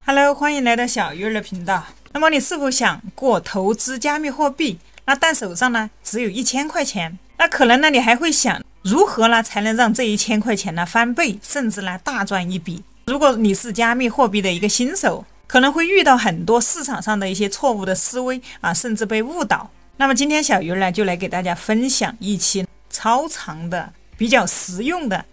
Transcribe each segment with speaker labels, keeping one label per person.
Speaker 1: Hello， 欢迎来到小鱼儿的频道。那么你是否想过投资加密货币？但手上呢只有1000块钱，那可能呢你还会想，如何呢才能让这1000块钱呢翻倍，甚至呢大赚一笔？如果你是加密货币的一个新手，可能会遇到很多市场上的一些错误的思维甚至被误导。那么今天小鱼儿呢就来给大家分享一期超长的、比较实用的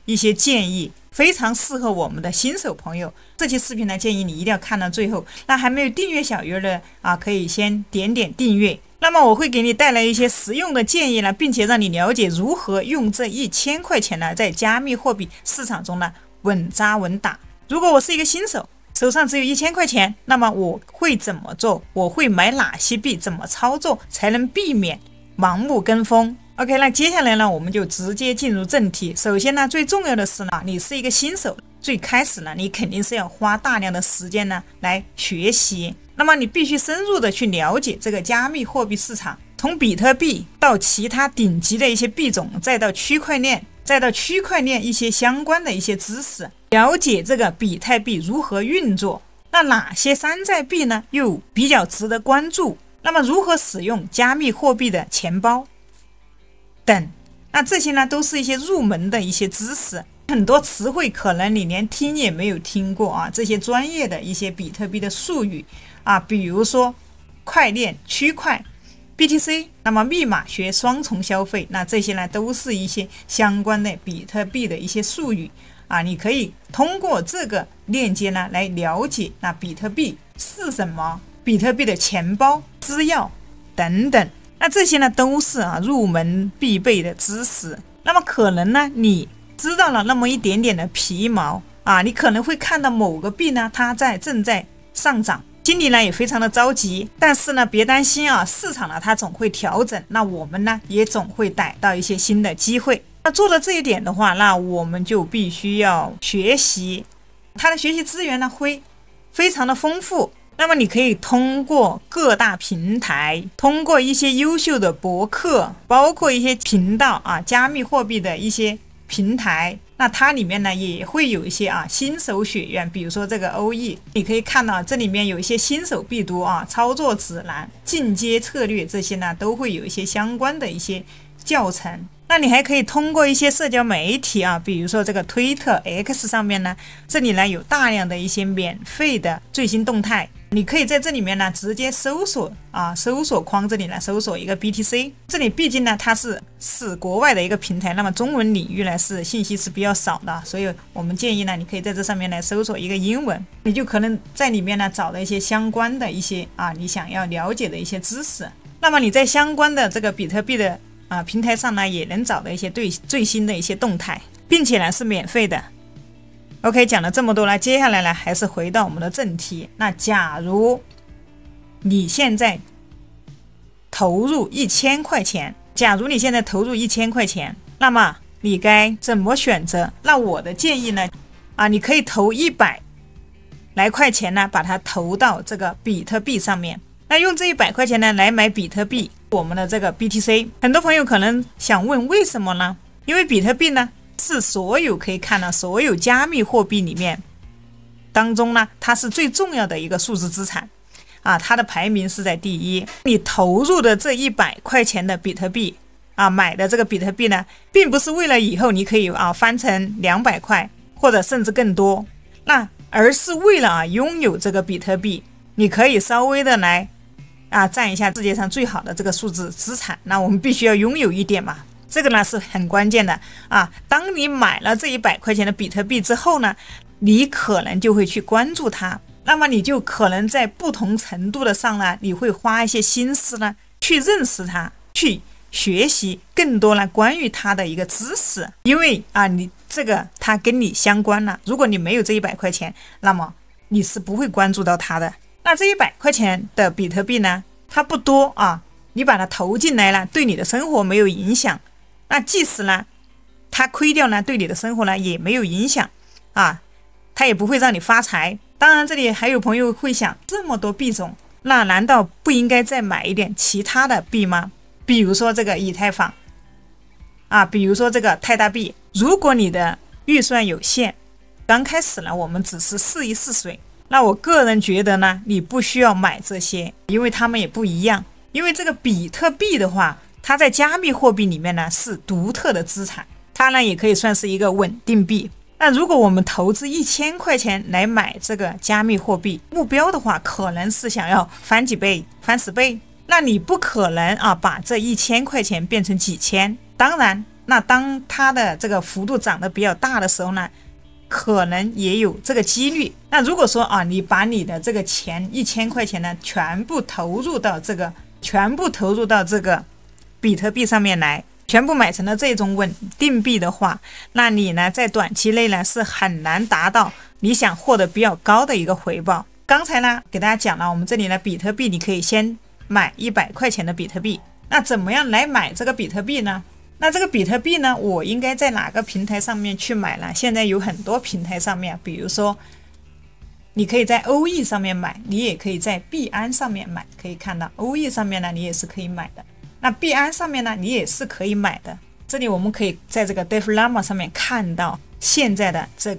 Speaker 1: 一些建议。非常适合我们的新手朋友，这期视频呢，建议你一定要看到最后。那还没有订阅小鱼儿的可以先点订阅。那么我会给你带来一些实用的建议呢，并且让你了解如何用这1000块钱呢，在加密货币市场中呢稳扎稳打。如果我是一个新手，手上只有1000块钱，那么我会怎么做？我会买哪些币？怎么操作才能避免盲目跟风？OK， 那接下来呢，我们就直接进入正题。首先呢，最重要的是呢，你是一个新手，最开始呢，你肯定是要花大量的时间呢来学习。那么你必须深入的去了解这个加密货币市场，从比特币到其他顶级的一些币种，再到区块链，一些相关的一些知识，了解这个比特币如何运作。那哪些山寨币呢，又比较值得关注？那么如何使用加密货币的钱包？等，那这些呢都是一些入门的一些知识，很多词汇可能你连听也没有听过这些专业的一些比特币的术语比如说块链、区块、BTC， 那么密码学、双重消费，那这些呢都是一些相关的比特币的一些术语你可以通过这个链接呢来了解那比特币是什么，比特币的钱包、资料等等。那这些呢都是入门必备的知识。那么可能呢你知道了那么一点点的皮毛你可能会看到某个币呢它正在上涨，心里呢也非常的着急，但是呢别担心市场呢它总会调整，那我们呢也总会逮到一些新的机会。那做到这一点的话，那我们就必须要学习，它的学习资源呢会非常的丰富。那么你可以通过各大平台，通过一些优秀的博客，包括一些频道加密货币的一些平台，那它里面呢也会有一些新手学院，比如说这个OE，你可以看到这里面有一些新手必读操作指南、进阶策略，这些呢都会有一些相关的一些教程。那你还可以通过一些社交媒体比如说这个推特 X 上面呢，这里呢有大量的一些免费的最新动态，你可以在这里面呢直接搜索搜索框这里呢搜索一个 BTC， 这里毕竟呢它是国外的一个平台，那么中文领域呢是信息是比较少的，所以我们建议呢你可以在这上面来搜索一个英文，你就可能在里面呢找到一些相关的一些你想要了解的一些知识。那么你在相关的这个比特币的平台上呢也能找到一些最新的一些动态，并且呢是免费的。OK， 讲了这么多了，接下来呢还是回到我们的正题。那假如你现在投入1000块钱，那么你该怎么选择？那我的建议呢你可以投100来块钱呢，把它投到这个比特币上面。那用这100块钱呢来买比特币，我们的这个 BTC。 很多朋友可能想问为什么呢？因为比特币呢是可以看到所有加密货币里面当中呢它是最重要的一个数字资产它的排名是在第一。你投入的这100块钱的比特币买的这个比特币呢，并不是为了以后你可以翻成200块或者甚至更多，那而是为了拥有这个比特币，你可以稍微的来占一下世界上最好的这个数字资产，那我们必须要拥有一点嘛，这个呢是很关键的当你买了这100块钱的比特币之后呢，你可能就会去关注它，那么你就可能在不同程度的上呢，你会花一些心思呢去认识它，去学习更多呢关于它的一个知识，因为你这个它跟你相关了。如果你没有这100块钱，那么你是不会关注到它的。那这100块钱的比特币呢，它不多你把它投进来了，对你的生活没有影响。那即使呢它亏掉呢，对你的生活呢也没有影响它也不会让你发财。当然这里还有朋友会想，这么多币种，那难道不应该再买一点其他的币吗？比如说这个以太坊比如说这个泰达币。如果你的预算有限，刚开始呢我们只是试一试水那我个人觉得呢，你不需要买这些，因为它们也不一样。因为这个比特币的话，它在加密货币里面呢是独特的资产，它呢也可以算是一个稳定币。那如果我们投资1000块钱来买这个加密货币，目标的话可能是想要翻几倍、翻10倍，那你不可能把这1000块钱变成几千。当然，那当它的这个幅度涨得比较大的时候呢，可能也有这个几率。那如果说你把你的这个钱1000块钱呢全部投入到这个比特币上面来，全部买成了这种稳定币的话，那你呢在短期内呢是很难达到你想获得比较高的一个回报。刚才呢给大家讲了，我们这里呢比特币你可以先买100块钱的比特币。那怎么样来买这个比特币呢？那这个比特币呢，我应该在哪个平台上面去买呢？现在有很多平台上面，比如说你可以在欧易上面买，你也可以在币安上面买。可以看到欧易上面呢你也是可以买的，那币安上面呢你也是可以买的。这里我们可以在这个 DeFi上面看到现在这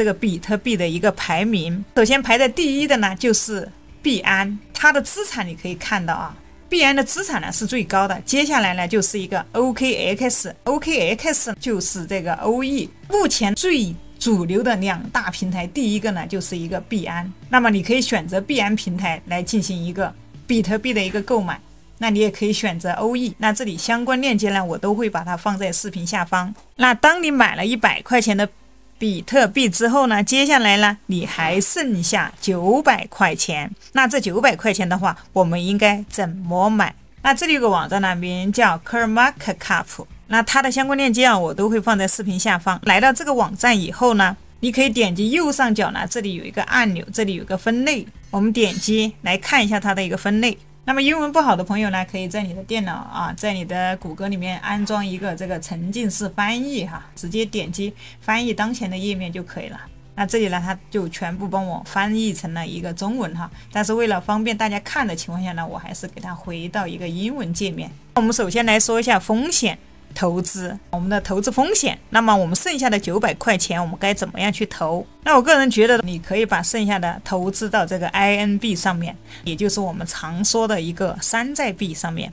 Speaker 1: 个比特币的一个排名。首先排在第一的呢就是币安，它的资产你可以看到币安的资产呢是最高的，接下来呢就是一个 OKX 就是这个欧易。目前最主流的2大平台，第一个呢就是一个币安，那么你可以选择币安平台来进行一个比特币的一个购买。那你也可以选择欧易，那这里相关链接呢我都会把它放在视频下方。那当你买了100块钱的比特币之后呢，接下来呢你还剩下900块钱。那这900块钱的话，我们应该怎么买？那这里有个网站呢，名叫 CoinMarketCap， 那它的相关链接我都会放在视频下方。来到这个网站以后呢，你可以点击右上角呢，这里有一个按钮，这里有个分类，我们点击来看一下它的一个分类。那么英文不好的朋友呢，可以在你的电脑在你的谷歌里面安装一个这个沉浸式翻译直接点击翻译当前的页面就可以了。那这里呢，它就全部帮我翻译成了一个中文但是为了方便大家看的情况下呢，我还是给它回到一个英文界面。我们首先来说一下风险投资，我们的投资风险。那么我们剩下的900块钱我们该怎么样去投？那我个人觉得你可以把剩下的投资到这个 INB 上面，也就是我们常说的一个山寨币上面。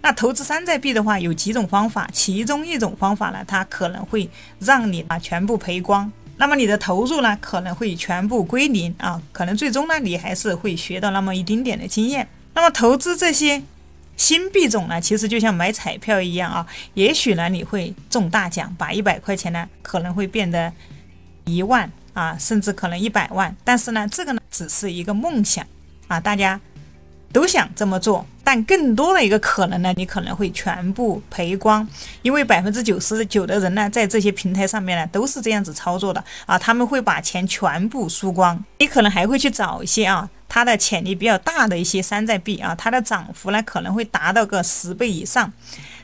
Speaker 1: 那投资山寨币的话有几种方法，其中一种方法呢，它可能会让你全部赔光，那么你的投入呢可能会全部归零可能最终呢你还是会学到那么一丁点的经验。那么投资这些新币种呢，其实就像买彩票一样也许呢你会中大奖，把100块钱呢可能会变得1万甚至可能100万。但是呢这个呢只是一个梦想大家都想这么做，但更多的一个可能呢，你可能会全部赔光，因为99%的人呢在这些平台上面呢都是这样子操作的他们会把钱全部输光。你可能还会去找一些它的潜力比较大的一些山寨币它的涨幅呢可能会达到个10倍以上，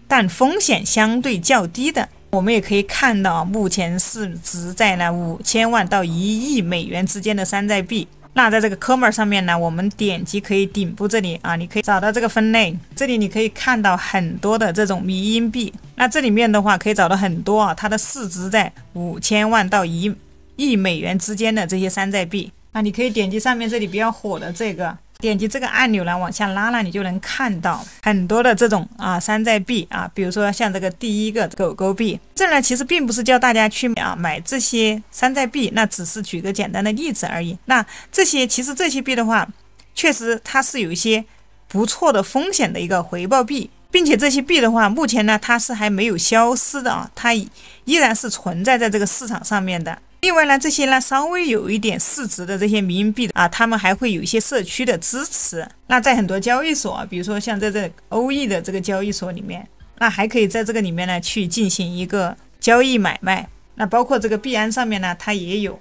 Speaker 1: 但风险相对较低的。我们也可以看到目前市值在5000万到1亿美元之间的山寨币。那在这个 Comer 上面呢，我们点击可以顶部这里你可以找到这个分类，这里你可以看到很多的这种迷因币。那这里面的话可以找到很多它的市值在5000万到1亿美元之间的这些山寨币。那你可以点击上面这里比较火的这个，点击这个按钮呢往下拉你就能看到很多的这种山寨币比如说像这个第一个狗狗币。这呢其实并不是教大家去买这些山寨币，那只是举个简单的例子而已。那其实这些币的话，确实它是有一些不错的风险的一个回报币，并且这些币的话，目前呢它是还没有消失的它依然是存在在这个市场上面的。另外呢，这些呢稍微有一点市值的这些迷因币他们还会有一些社区的支持。那在很多交易所比如说像在这欧易的这个交易所里面，那还可以在这个里面呢去进行一个交易买卖。那包括这个币安上面呢，它也有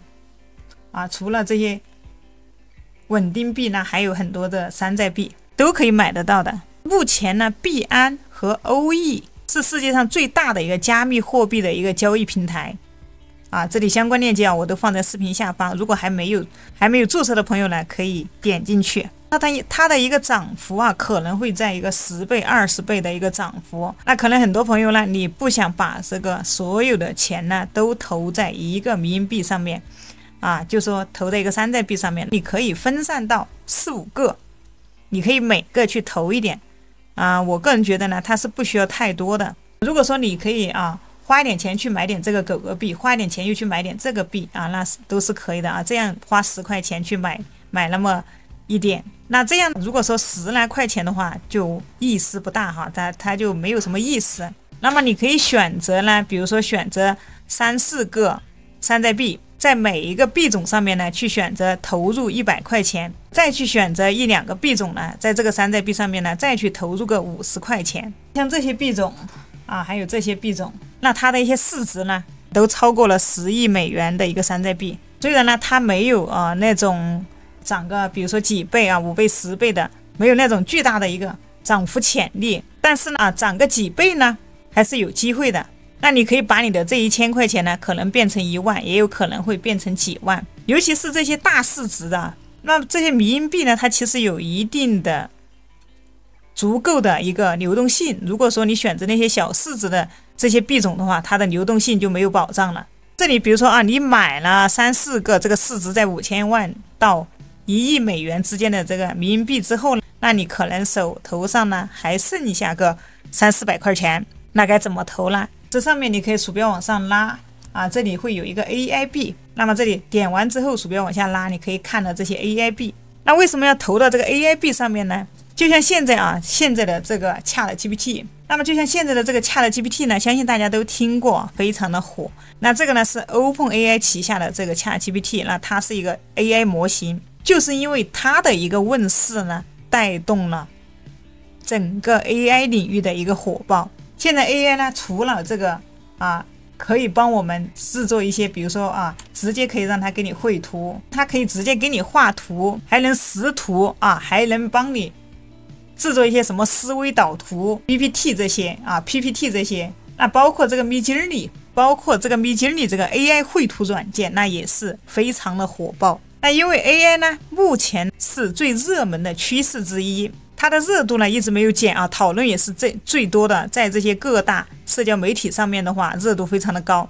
Speaker 1: 除了这些稳定币呢，还有很多的山寨币都可以买得到的。目前呢，币安和欧易是世界上最大的一个加密货币的一个交易平台。这里相关链接我都放在视频下方，如果还没有注册的朋友呢，可以点进去。它的一个涨幅可能会在一个10倍、20倍的一个涨幅。那可能很多朋友呢，你不想把这个所有的钱呢都投在一个迷因币上面就说投在一个山寨币上面，你可以分散到4、5个，你可以每个去投一点我个人觉得呢，它是不需要太多的。如果说你可以花一点钱去买点这个狗狗币，花一点钱又去买点这个币那都是可以的这样花10块钱去买那么一点，那这样如果说10来块钱的话，就意思不大它就没有什么意思。那么你可以选择呢，比如说选择3、4个山寨币，在每一个币种上面呢去选择投入100块钱，再去选择1、2个币种呢，在这个山寨币上面呢再去投入个50块钱。像这些币种还有这些币种，那它的一些市值呢都超过了10亿美元的一个山寨币。虽然呢它没有那种涨个比如说几倍5倍10倍的，没有那种巨大的一个涨幅潜力，但是呢涨个几倍呢还是有机会的。那你可以把你的这1000块钱呢可能变成1万，也有可能会变成几万。尤其是这些大市值的，那这些迷因币呢它其实有一定的足够的一个流动性。如果说你选择那些小市值的这些币种的话，它的流动性就没有保障了。这里比如说你买了3、4个这个市值在5000万到1亿美元之间的这个迷因币之后，那你可能手头上呢还剩下个3、400块钱，那该怎么投呢？这上面你可以鼠标往上拉这里会有一个 AI 币，那么这里点完之后鼠标往下拉，你可以看到这些 AI 币。那为什么要投到这个 AI 币上面呢？就像现在现在的这个 ChatGPT， 那么就像现在的这个 ChatGPT 呢，相信大家都听过，非常的火。那这个呢是 OpenAI 旗下的这个 ChatGPT， 那它是一个 AI 模型，就是因为它的一个问世呢，带动了整个 AI 领域的一个火爆。现在 AI 呢，除了这个可以帮我们制作一些，比如说直接可以让它给你绘图，它可以直接给你画图，还能识图还能帮你制作一些什么思维导图 PPT 这些PPT 这些，那包括这个 Midjourney， 包括这个 Midjourney 这个 AI 绘图软件，那也是非常的火爆。那因为 AI 呢，目前是最热门的趋势之一，它的热度呢一直没有减讨论也是最多的，在这些各大社交媒体上面的话，热度非常的高。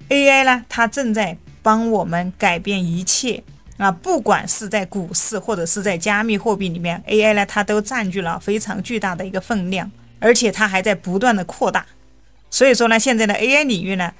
Speaker 1: AI 呢，它正在帮我们改变一切不管是在股市或者是在加密货币里面， AI 呢它都占据了非常巨大的一个分量，而且它还在不断的扩大。所以说呢，现在的 AI 领域呢，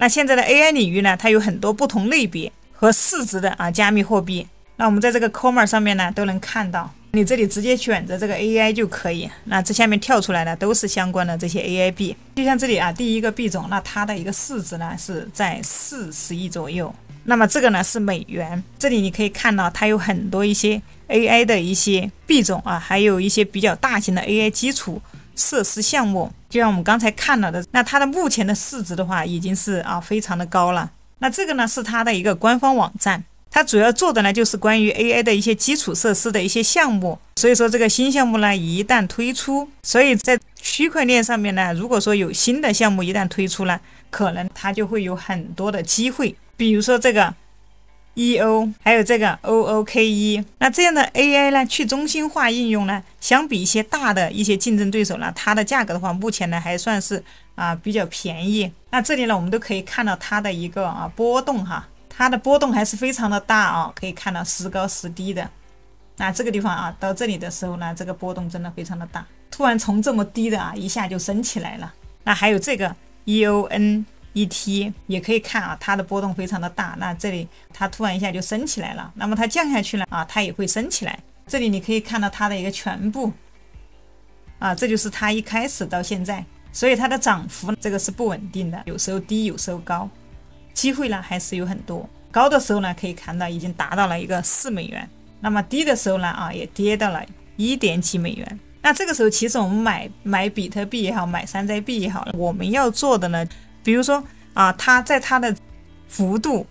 Speaker 1: 现在的 AI 领域呢，它有很多不同类别和市值的加密货币。那我们在这个 Comar 上面呢都能看到，你这里直接选择这个 AI 就可以。那这下面跳出来的都是相关的这些 AI 币，就像这里第一个币种，那它的一个市值呢是在40亿左右。那么这个呢是美元，这里你可以看到它有很多一些 AI 的一些币种还有一些比较大型的 AI 基础设施项目，就像我们刚才看到的，那它的目前的市值的话已经是非常的高了。那这个呢是它的一个官方网站，它主要做的呢就是关于 AI 的一些基础设施的一些项目。所以说这个新项目呢一旦推出，所以在区块链上面呢，如果说有新的项目一旦推出了，可能它就会有很多的机会。比如说这个 EO 还有这个 OOKE， 那这样的 AI 呢去中心化应用呢，相比一些大的一些竞争对手呢，它的价格的话目前呢还算是比较便宜。那这里呢我们都可以看到它的一个波动它的波动还是非常的大可以看到时高时低的。那这个地方到这里的时候呢，这个波动真的非常的大，突然从这么低的一下就升起来了。那还有这个 EONET 也可以看它的波动非常的大，那这里它突然一下就升起来了，那么它降下去了它也会升起来。这里你可以看到它的一个全部这就是它一开始到现在，所以它的涨幅这个是不稳定的，有时候低有时候高，机会呢还是有很多。高的时候呢可以看到已经达到了一个4美元，那么低的时候呢也跌到了1点几美元。那这个时候其实我们买比特币也好，买山寨币也好，我们要做的呢，比如说它在它的幅度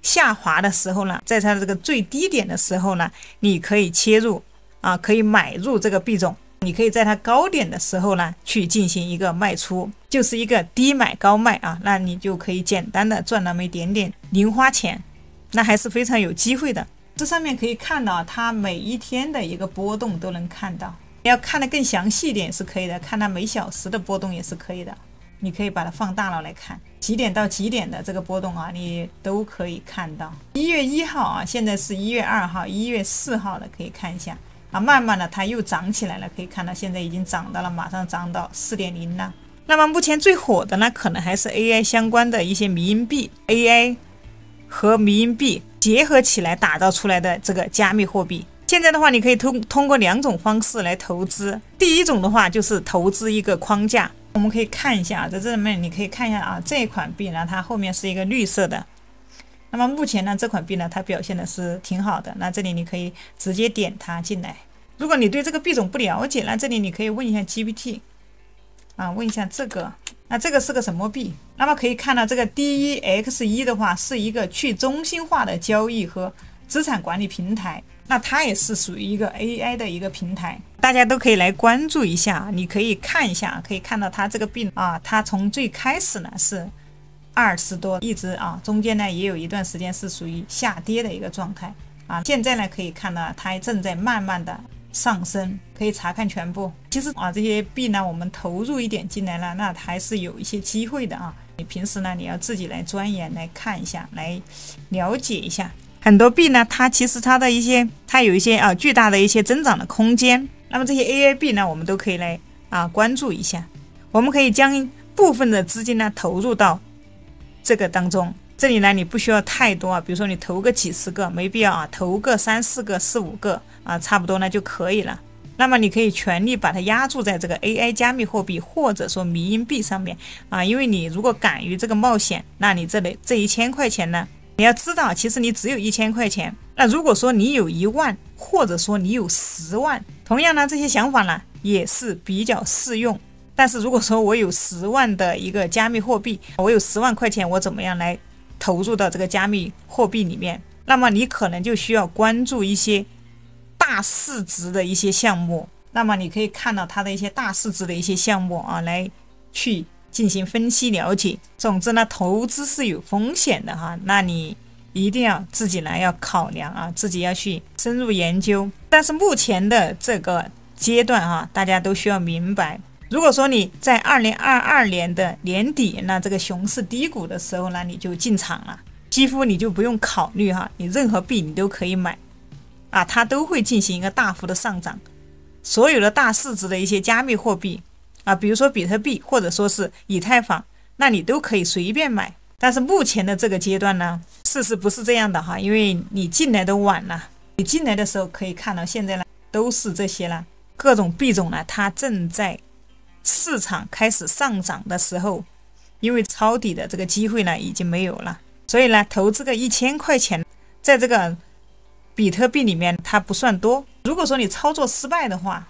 Speaker 1: 下滑的时候呢，在它的这个最低点的时候呢，你可以切入可以买入这个币种，你可以在它高点的时候呢去进行一个卖出，就是一个低买高卖那你就可以简单的赚那么一点点零花钱，那还是非常有机会的。这上面可以看到它每一天的一个波动都能看到，要看得更详细一点是可以的，看它每小时的波动也是可以的。你可以把它放大了来看，几点到几点的这个波动啊，你都可以看到。1月1号啊，现在是1月2号、1月4号了，可以看一下啊，慢慢的它又涨起来了，可以看到现在已经涨到了，马上涨到 4.0 了。那么目前最火的呢，可能还是 AI 相关的一些迷因币 ，AI 和迷因币结合起来打造出来的这个加密货币。现在的话，你可以通过2种方式来投资。第一种的话就是投资一个框架，我们可以看一下啊，在这里面你可以看一下啊，这一款币呢，它后面是一个绿色的。那么目前呢，这款币呢，它表现的是挺好的。那这里你可以直接点它进来。如果你对这个币种不了解，那这里你可以问一下 GPT。啊，问一下这个，那这个是个什么币？那么可以看到这个 DEX1 的话是一个去中心化的交易和资产管理平台，那它也是属于一个 AI 的一个平台，大家都可以来关注一下。你可以看一下，可以看到它这个币啊，它从最开始呢是20多，一直啊中间呢也有一段时间是属于下跌的一个状态啊，现在呢可以看到它正在慢慢的上升，可以查看全部。其实啊，这些币呢，我们投入一点进来了，那还是有一些机会的啊。你平时呢，你要自己来钻研，来看一下，来了解一下。很多币呢，它其实它有一些巨大的一些增长的空间。那么这些 AI 币呢，我们都可以来关注一下。我们可以将部分的资金呢投入到这个当中。这里呢，你不需要太多啊，比如说你投个几十个，没必要啊，投个3、4个、4、5个啊，差不多呢就可以了。那么你可以全力把它压注在这个 AI 加密货币或者说迷因币上面啊，因为你如果敢于这个冒险，那你这1000块钱呢，你要知道，其实你只有1000块钱。那如果说你有1万，或者说你有10万，同样呢，这些想法呢也是比较适用。但是如果说我有10万的一个加密货币，我有10万块钱，我怎么样来投入到这个加密货币里面？那么你可能就需要关注一些大市值的一些项目。那么你可以看到它的一些大市值的一些项目啊，来去进行分析了解。总之呢，投资是有风险的哈，那你一定要自己来要考量啊，自己要去深入研究。但是目前的这个阶段啊，大家都需要明白，如果说你在2022年的年底，那这个熊市低谷的时候呢，你就进场了，几乎你就不用考虑哈，你任何币你都可以买啊，它都会进行一个大幅的上涨。所有的大市值的一些加密货币啊，比如说比特币或者说是以太坊，那你都可以随便买。但是目前的这个阶段呢，事实不是这样的哈，因为你进来的晚了，你进来的时候可以看到现在呢都是这些了，各种币种呢它正在市场开始上涨的时候，因为抄底的这个机会呢已经没有了，所以呢投资个1000块钱在这个比特币里面它不算多。如果说你操作失败的话，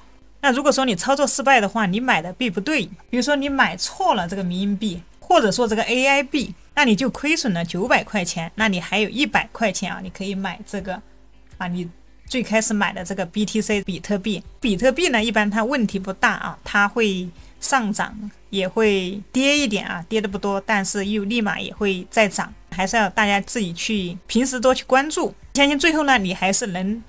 Speaker 1: 你买的币不对，比如说你买错了这个迷因币，或者说这个 AI 币，那你就亏损了900块钱，那你还有100块钱啊，你可以买这个啊，你最开始买的这个 BTC 比特币。比特币呢一般它问题不大啊，它会上涨也会跌一点啊，跌的不多，但是又立马也会再涨，还是要大家自己去平时多去关注。相信最后呢，你还是能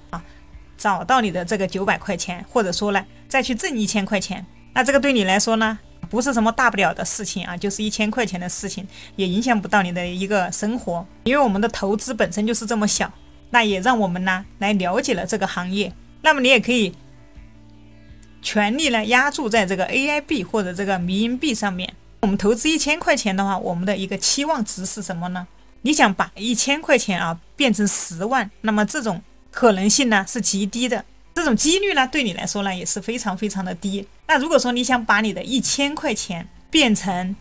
Speaker 1: 找到你的这个900块钱，或者说呢再去挣1000块钱。那这个对你来说呢不是什么大不了的事情啊，就是1000块钱的事情，也影响不到你的一个生活，因为我们的投资本身就是这么小。那也让我们呢来了解了这个行业。那么你也可以全力呢压注在这个 AI 币或者这个迷因币上面。我们投资1000块钱的话，我们的一个期望值是什么呢？你想把1000块钱变成10万，那么这种可能性呢是极低的，这种几率呢对你来说呢也是非常非常的低。那如果说你想把你的1000块钱变成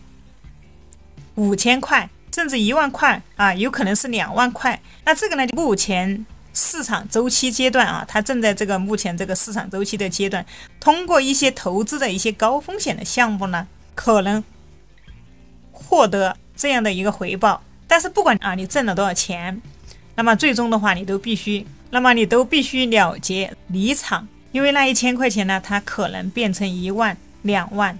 Speaker 1: 5000块甚至1万块啊，有可能是2万块，那这个呢目前市场周期阶段啊，它正在这个目前这个市场周期的阶段，通过一些投资的一些高风险的项目呢，可能获得这样的一个回报。但是不管你挣了多少钱，那么最终的话你都必须了结离场，因为那1000块钱呢，它可能变成1万、2万。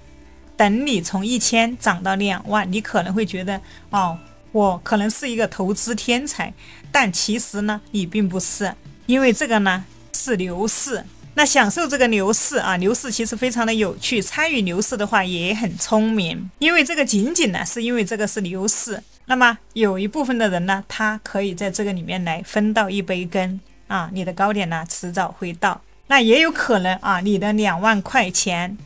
Speaker 1: 等你从1000涨到2万，你可能会觉得我可能是一个投资天才，但其实呢你并不是，因为这个呢是牛市，那享受这个牛市啊，牛市其实非常的有趣，参与牛市的话也很聪明，因为这个仅仅呢是因为这个是牛市，那么有一部分的人呢，他可以在这个里面来分到一杯羹啊，你的高点呢迟早会到，那也有可能啊，你的2万块钱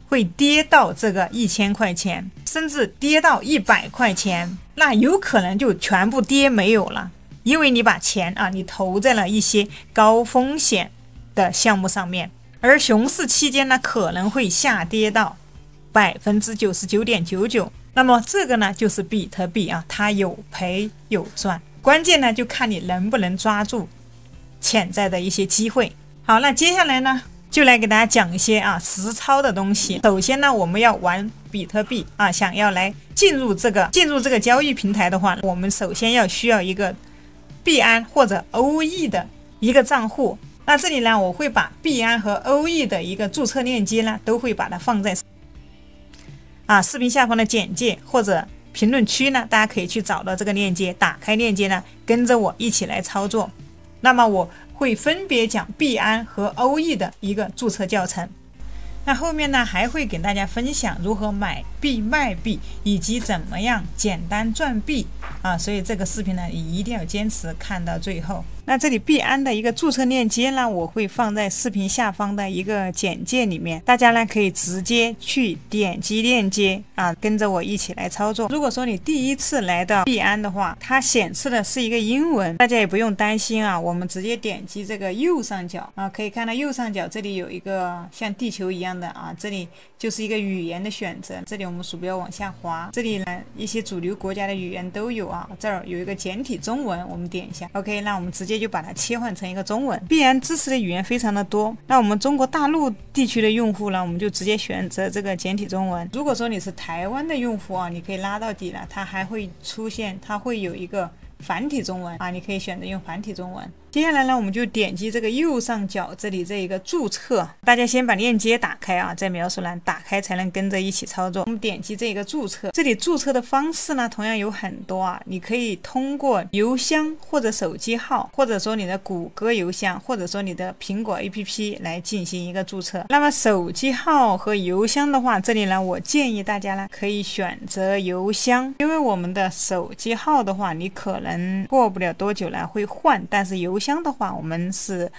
Speaker 1: 会跌到这个1000块钱，甚至跌到100块钱，那有可能就全部跌没有了，因为你把钱啊，你投在了一些高风险的项目上面，而熊市期间呢，可能会下跌到99.99%。那么这个呢，就是比特币啊，它有赔有赚，关键呢就看你能不能抓住潜在的一些机会。好，那接下来呢，就来给大家讲一些实操的东西。首先呢，我们要玩比特币啊，想要来进入这个交易平台的话，我们首先需要一个币安或者欧易的一个账户。那这里呢，我会把币安和欧易的一个注册链接呢，都会把它放在视频下方的简介或者评论区呢，大家可以去找到这个链接，打开链接呢，跟着我一起来操作。那么我会分别讲币安和欧易的一个注册教程。那后面呢，还会给大家分享如何买币卖币，以及怎么样简单赚币所以这个视频呢，你一定要坚持看到最后。那这里币安的一个注册链接呢，我会放在视频下方的一个简介里面，大家呢可以直接去点击链接跟着我一起来操作。如果说你第一次来到币安的话，它显示的是一个英文，大家也不用担心我们直接点击这个右上角可以看到右上角这里有一个像地球一样的这里就是一个语言的选择，这里我们鼠标往下滑，这里呢一些主流国家的语言都有这儿有一个简体中文，我们点一下 OK， 那我们直接就把它切换成一个中文。币安支持的语言非常的多，那我们中国大陆地区的用户呢，我们就直接选择这个简体中文。如果说你是台湾的用户你可以拉到底了，它还会出现，它会有一个繁体中文你可以选择用繁体中文。接下来呢，我们就点击这个右上角这里这一个注册，大家先把链接打开在描述栏打开才能跟着一起操作。我们点击这个注册，这里注册的方式呢，同样有很多你可以通过邮箱或者手机号，或者说你的谷歌邮箱，或者说你的苹果 APP 来进行一个注册。那么手机号和邮箱的话，这里呢，我建议大家呢可以选择邮箱，因为我们的手机号的话，你可能过不了多久呢会换，但是邮箱的话我们是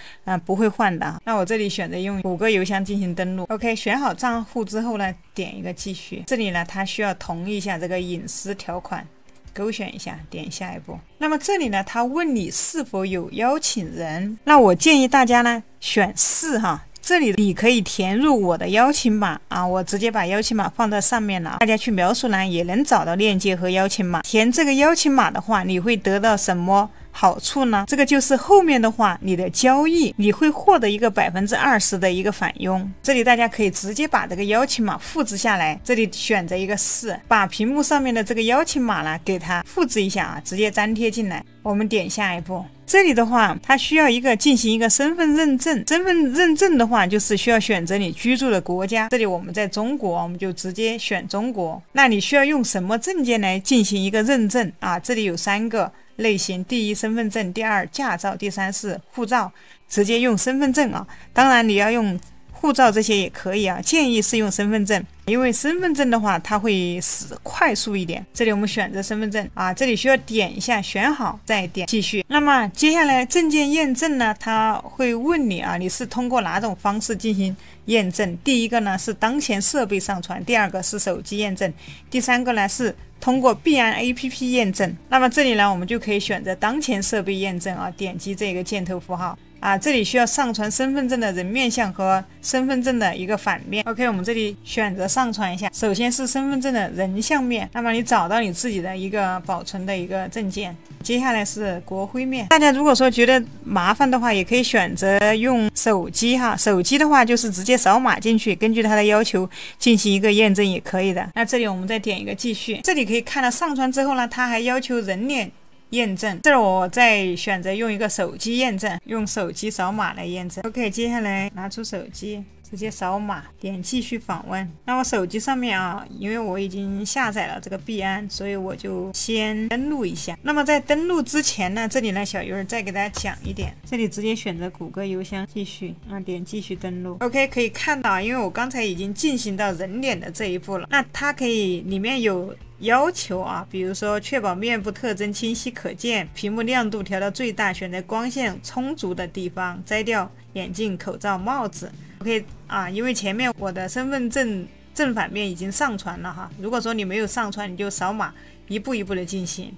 Speaker 1: 不会换的。那我这里选择用谷歌邮箱进行登录 OK， 选好账户之后呢，点一个继续，这里呢它需要同意一下这个隐私条款，勾选一下，点下一步。那么这里呢，他问你是否有邀请人，那我建议大家呢选是这里你可以填入我的邀请码我直接把邀请码放在上面了，大家去描述栏也能找到链接和邀请码。填这个邀请码的话，你会得到什么好处呢？这个就是后面的话，你的交易你会获得一个20%的一个返佣。这里大家可以直接把这个邀请码复制下来，这里选择一个是，把屏幕上面的这个邀请码呢给它复制一下直接粘贴进来。我们点下一步，这里的话它需要进行一个身份认证，身份认证的话就是需要选择你居住的国家，这里我们在中国，我们就直接选中国。那你需要用什么证件来进行一个认证这里有3个类型，第一身份证，第二驾照，第三是护照，直接用身份证当然你要用护照这些也可以建议是用身份证，因为身份证的话它会快速一点。这里我们选择身份证这里需要点一下选好再点继续。那么接下来证件验证呢，它会问你你是通过哪种方式进行验证。第一个呢是当前设备上传，第二个是手机验证，第三个呢是通过币安 APP 验证。那么这里呢我们就可以选择当前设备验证点击这个箭头符号这里需要上传身份证的人面像和身份证的一个反面 OK， 我们这里选择上传一下。首先是身份证的人像面，那么你找到你自己的一个保存的一个证件。接下来是国徽面，大家如果说觉得麻烦的话，也可以选择用手机手机的话就是直接扫码进去，根据它的要求进行一个验证也可以的。那这里我们再点一个继续，这里可以看到上传之后呢，它还要求人脸验证，这儿我再选择用一个手机验证，用手机扫码来验证 OK， 接下来拿出手机直接扫码，点继续访问。那我手机上面啊，因为我已经下载了这个币安，所以我就先登录一下。那么在登录之前呢，这里呢小鱼儿再给大家讲一点，这里直接选择谷歌邮箱继续点继续登录。OK， 可以看到，因为我刚才已经进行到人脸的这一步了，那它可以里面有要求啊，比如说确保面部特征清晰可见，屏幕亮度调到最大，选择光线充足的地方，摘掉眼镜、口罩、帽子。OK 因为前面我的身份证正反面已经上传了哈，如果说你没有上传，你就扫码一步一步的进行，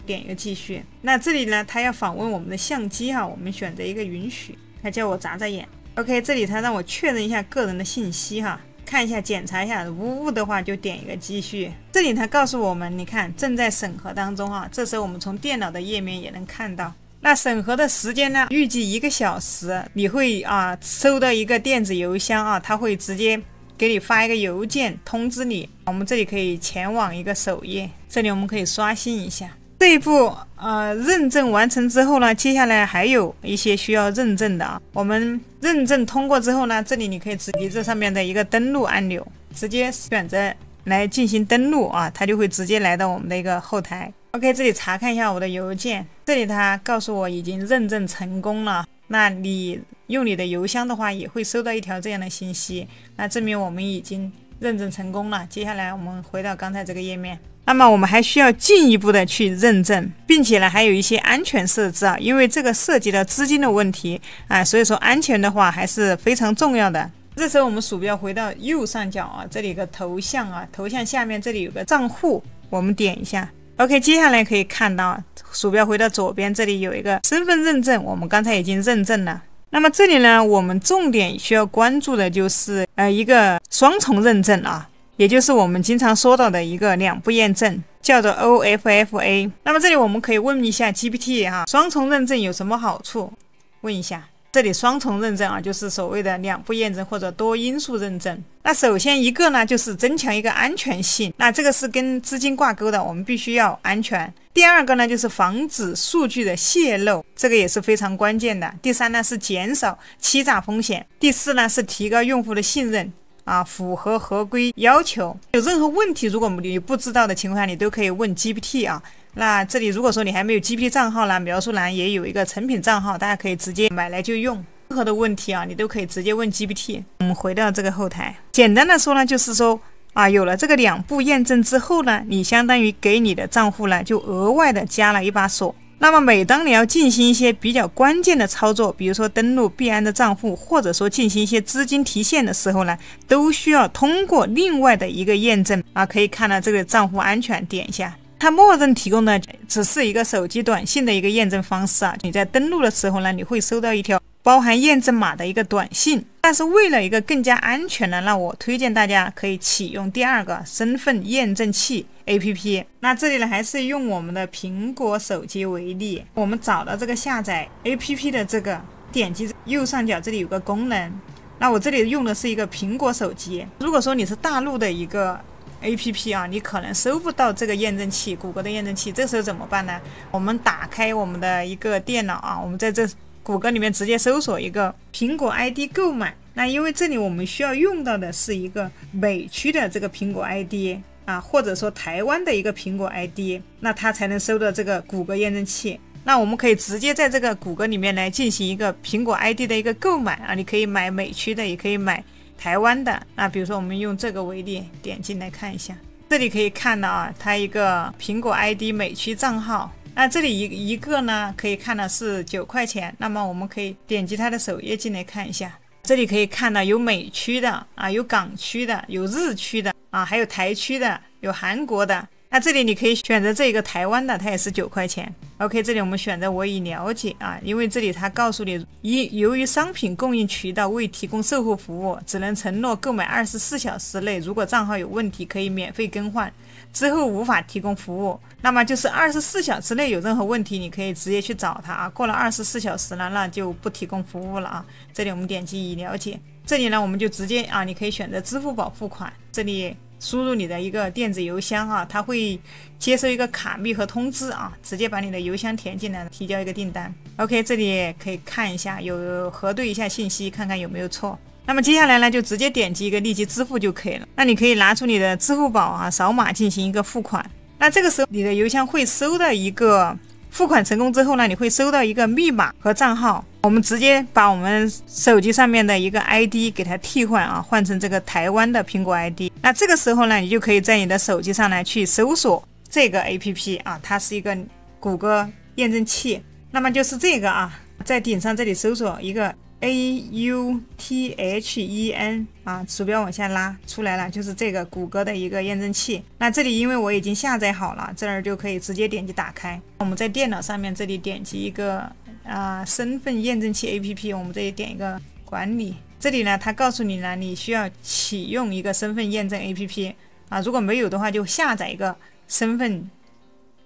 Speaker 1: 点一个继续。那这里呢，它要访问我们的相机哈，我们选择一个允许，它叫我眨眨眼。OK， 这里它让我确认一下个人的信息哈。看一下检查一下，无误的话就点一个继续。这里它告诉我们，你看正在审核当中啊。这时候我们从电脑的页面也能看到，那审核的时间呢，预计1个小时，你会收到一个电子邮箱啊，它会直接给你发一个邮件通知你。我们这里可以前往一个首页，这里我们可以刷新一下。这一步认证完成之后呢，接下来还有一些需要认证的啊。我们认证通过之后呢，这里你可以直接这上面的一个登录按钮，直接选择来进行登录啊，它就会直接来到我们的一个后台。OK， 这里查看一下我的邮件，这里它告诉我已经认证成功了。那你用你的邮箱的话，也会收到一条这样的信息，那证明我们已经认证成功了。接下来我们回到刚才这个页面。那么我们还需要进一步的去认证，并且呢还有一些安全设置啊，因为这个涉及到资金的问题所以说安全的话还是非常重要的。这时候我们鼠标回到右上角啊，这里有个头像啊，头像下面这里有个账户，我们点一下。OK， 接下来可以看到鼠标回到左边，这里有一个身份认证，我们刚才已经认证了。那么这里呢，我们重点需要关注的就是一个双重认证啊。也就是我们经常说到的一个2步验证，叫做 OFFA。 那么这里我们可以问一下 GPT 双重认证有什么好处？问一下。这里双重认证就是所谓的2步验证或者多因素认证。那首先一个呢，就是增强一个安全性，那这个是跟资金挂钩的，我们必须要安全。第二个呢，就是防止数据的泄露，这个也是非常关键的。第三呢，是减少欺诈风险。第四呢，是提高用户的信任。符合合规要求。有任何问题，如果你不知道的情况下，你都可以问 GPT 啊。那这里如果说你还没有 GPT 账号呢，描述栏也有一个成品账号，大家可以直接买来就用。任何的问题你都可以直接问 GPT。我们回到这个后台，简单的说呢，就是说有了这个2步验证之后呢，你相当于给你的账户呢就额外的加了一把锁。那么每当你要进行一些比较关键的操作，比如说登录币安的账户，或者说进行一些资金提现的时候呢，都需要通过另外的一个验证可以看到这个账户安全，点一下。它默认提供的只是一个手机短信的一个验证方式你在登录的时候呢，你会收到一条包含验证码的一个短信。但是为了一个更加安全的，那我推荐大家可以启用第2个身份验证器 APP。 那这里呢，还是用我们的苹果手机为例，我们找到这个下载 APP 的这个，点击右上角这里有个功能，那我这里用的是一个苹果手机。如果说你是大陆的一个APP 你可能搜不到这个验证器，谷歌的验证器，这时候怎么办呢？我们打开我们的一个电脑我们在这谷歌里面直接搜索一个苹果 ID 购买。那因为这里我们需要用到的是一个美区的这个苹果 ID或者说台湾的一个苹果 ID， 那它才能收到这个谷歌验证器。那我们可以直接在这个谷歌里面来进行一个苹果 ID 的一个购买你可以买美区的，也可以买台湾的。那比如说我们用这个为例，点进来看一下，这里可以看到它一个苹果 ID 美区账号。那这里一个呢，可以看到是9块钱。那么我们可以点击它的首页进来看一下，这里可以看到有美区的有港区的，有日区的还有台区的，有韩国的。那这里你可以选择这个台湾的，它也是9块钱。OK， 这里我们选择我已了解因为这里它告诉你，由于商品供应渠道未提供售后服务，只能承诺购买24小时内，如果账号有问题可以免费更换，之后无法提供服务。那么就是24小时内有任何问题，你可以直接去找他过了24小时了，那就不提供服务了这里我们点击已了解，这里呢我们就直接你可以选择支付宝付款，这里输入你的一个电子邮箱它会接收一个卡密和通知直接把你的邮箱填进来，提交一个订单。OK， 这里可以看一下，有核对一下信息，看看有没有错。那么接下来呢，就直接点击一个立即支付就可以了。那你可以拿出你的支付宝啊，扫码进行一个付款。那这个时候你的邮箱会收到一个付款成功之后呢，你会收到一个密码和账号。我们直接把我们手机上面的一个 ID 给它替换啊，换成这个台湾的苹果 ID。那这个时候呢，你就可以在你的手机上呢去搜索这个 APP 啊，它是一个谷歌验证器。那么就是这个啊，在顶上这里搜索一个 AUTHEN 啊，鼠标往下拉出来了，就是这个谷歌的一个验证器。那这里因为我已经下载好了，这儿就可以直接点击打开。我们在电脑上面这里点击一个身份验证器 APP， 我们这里点一个管理。这里呢，它告诉你呢，你需要启用一个身份验证 APP 啊，如果没有的话，就下载一个身份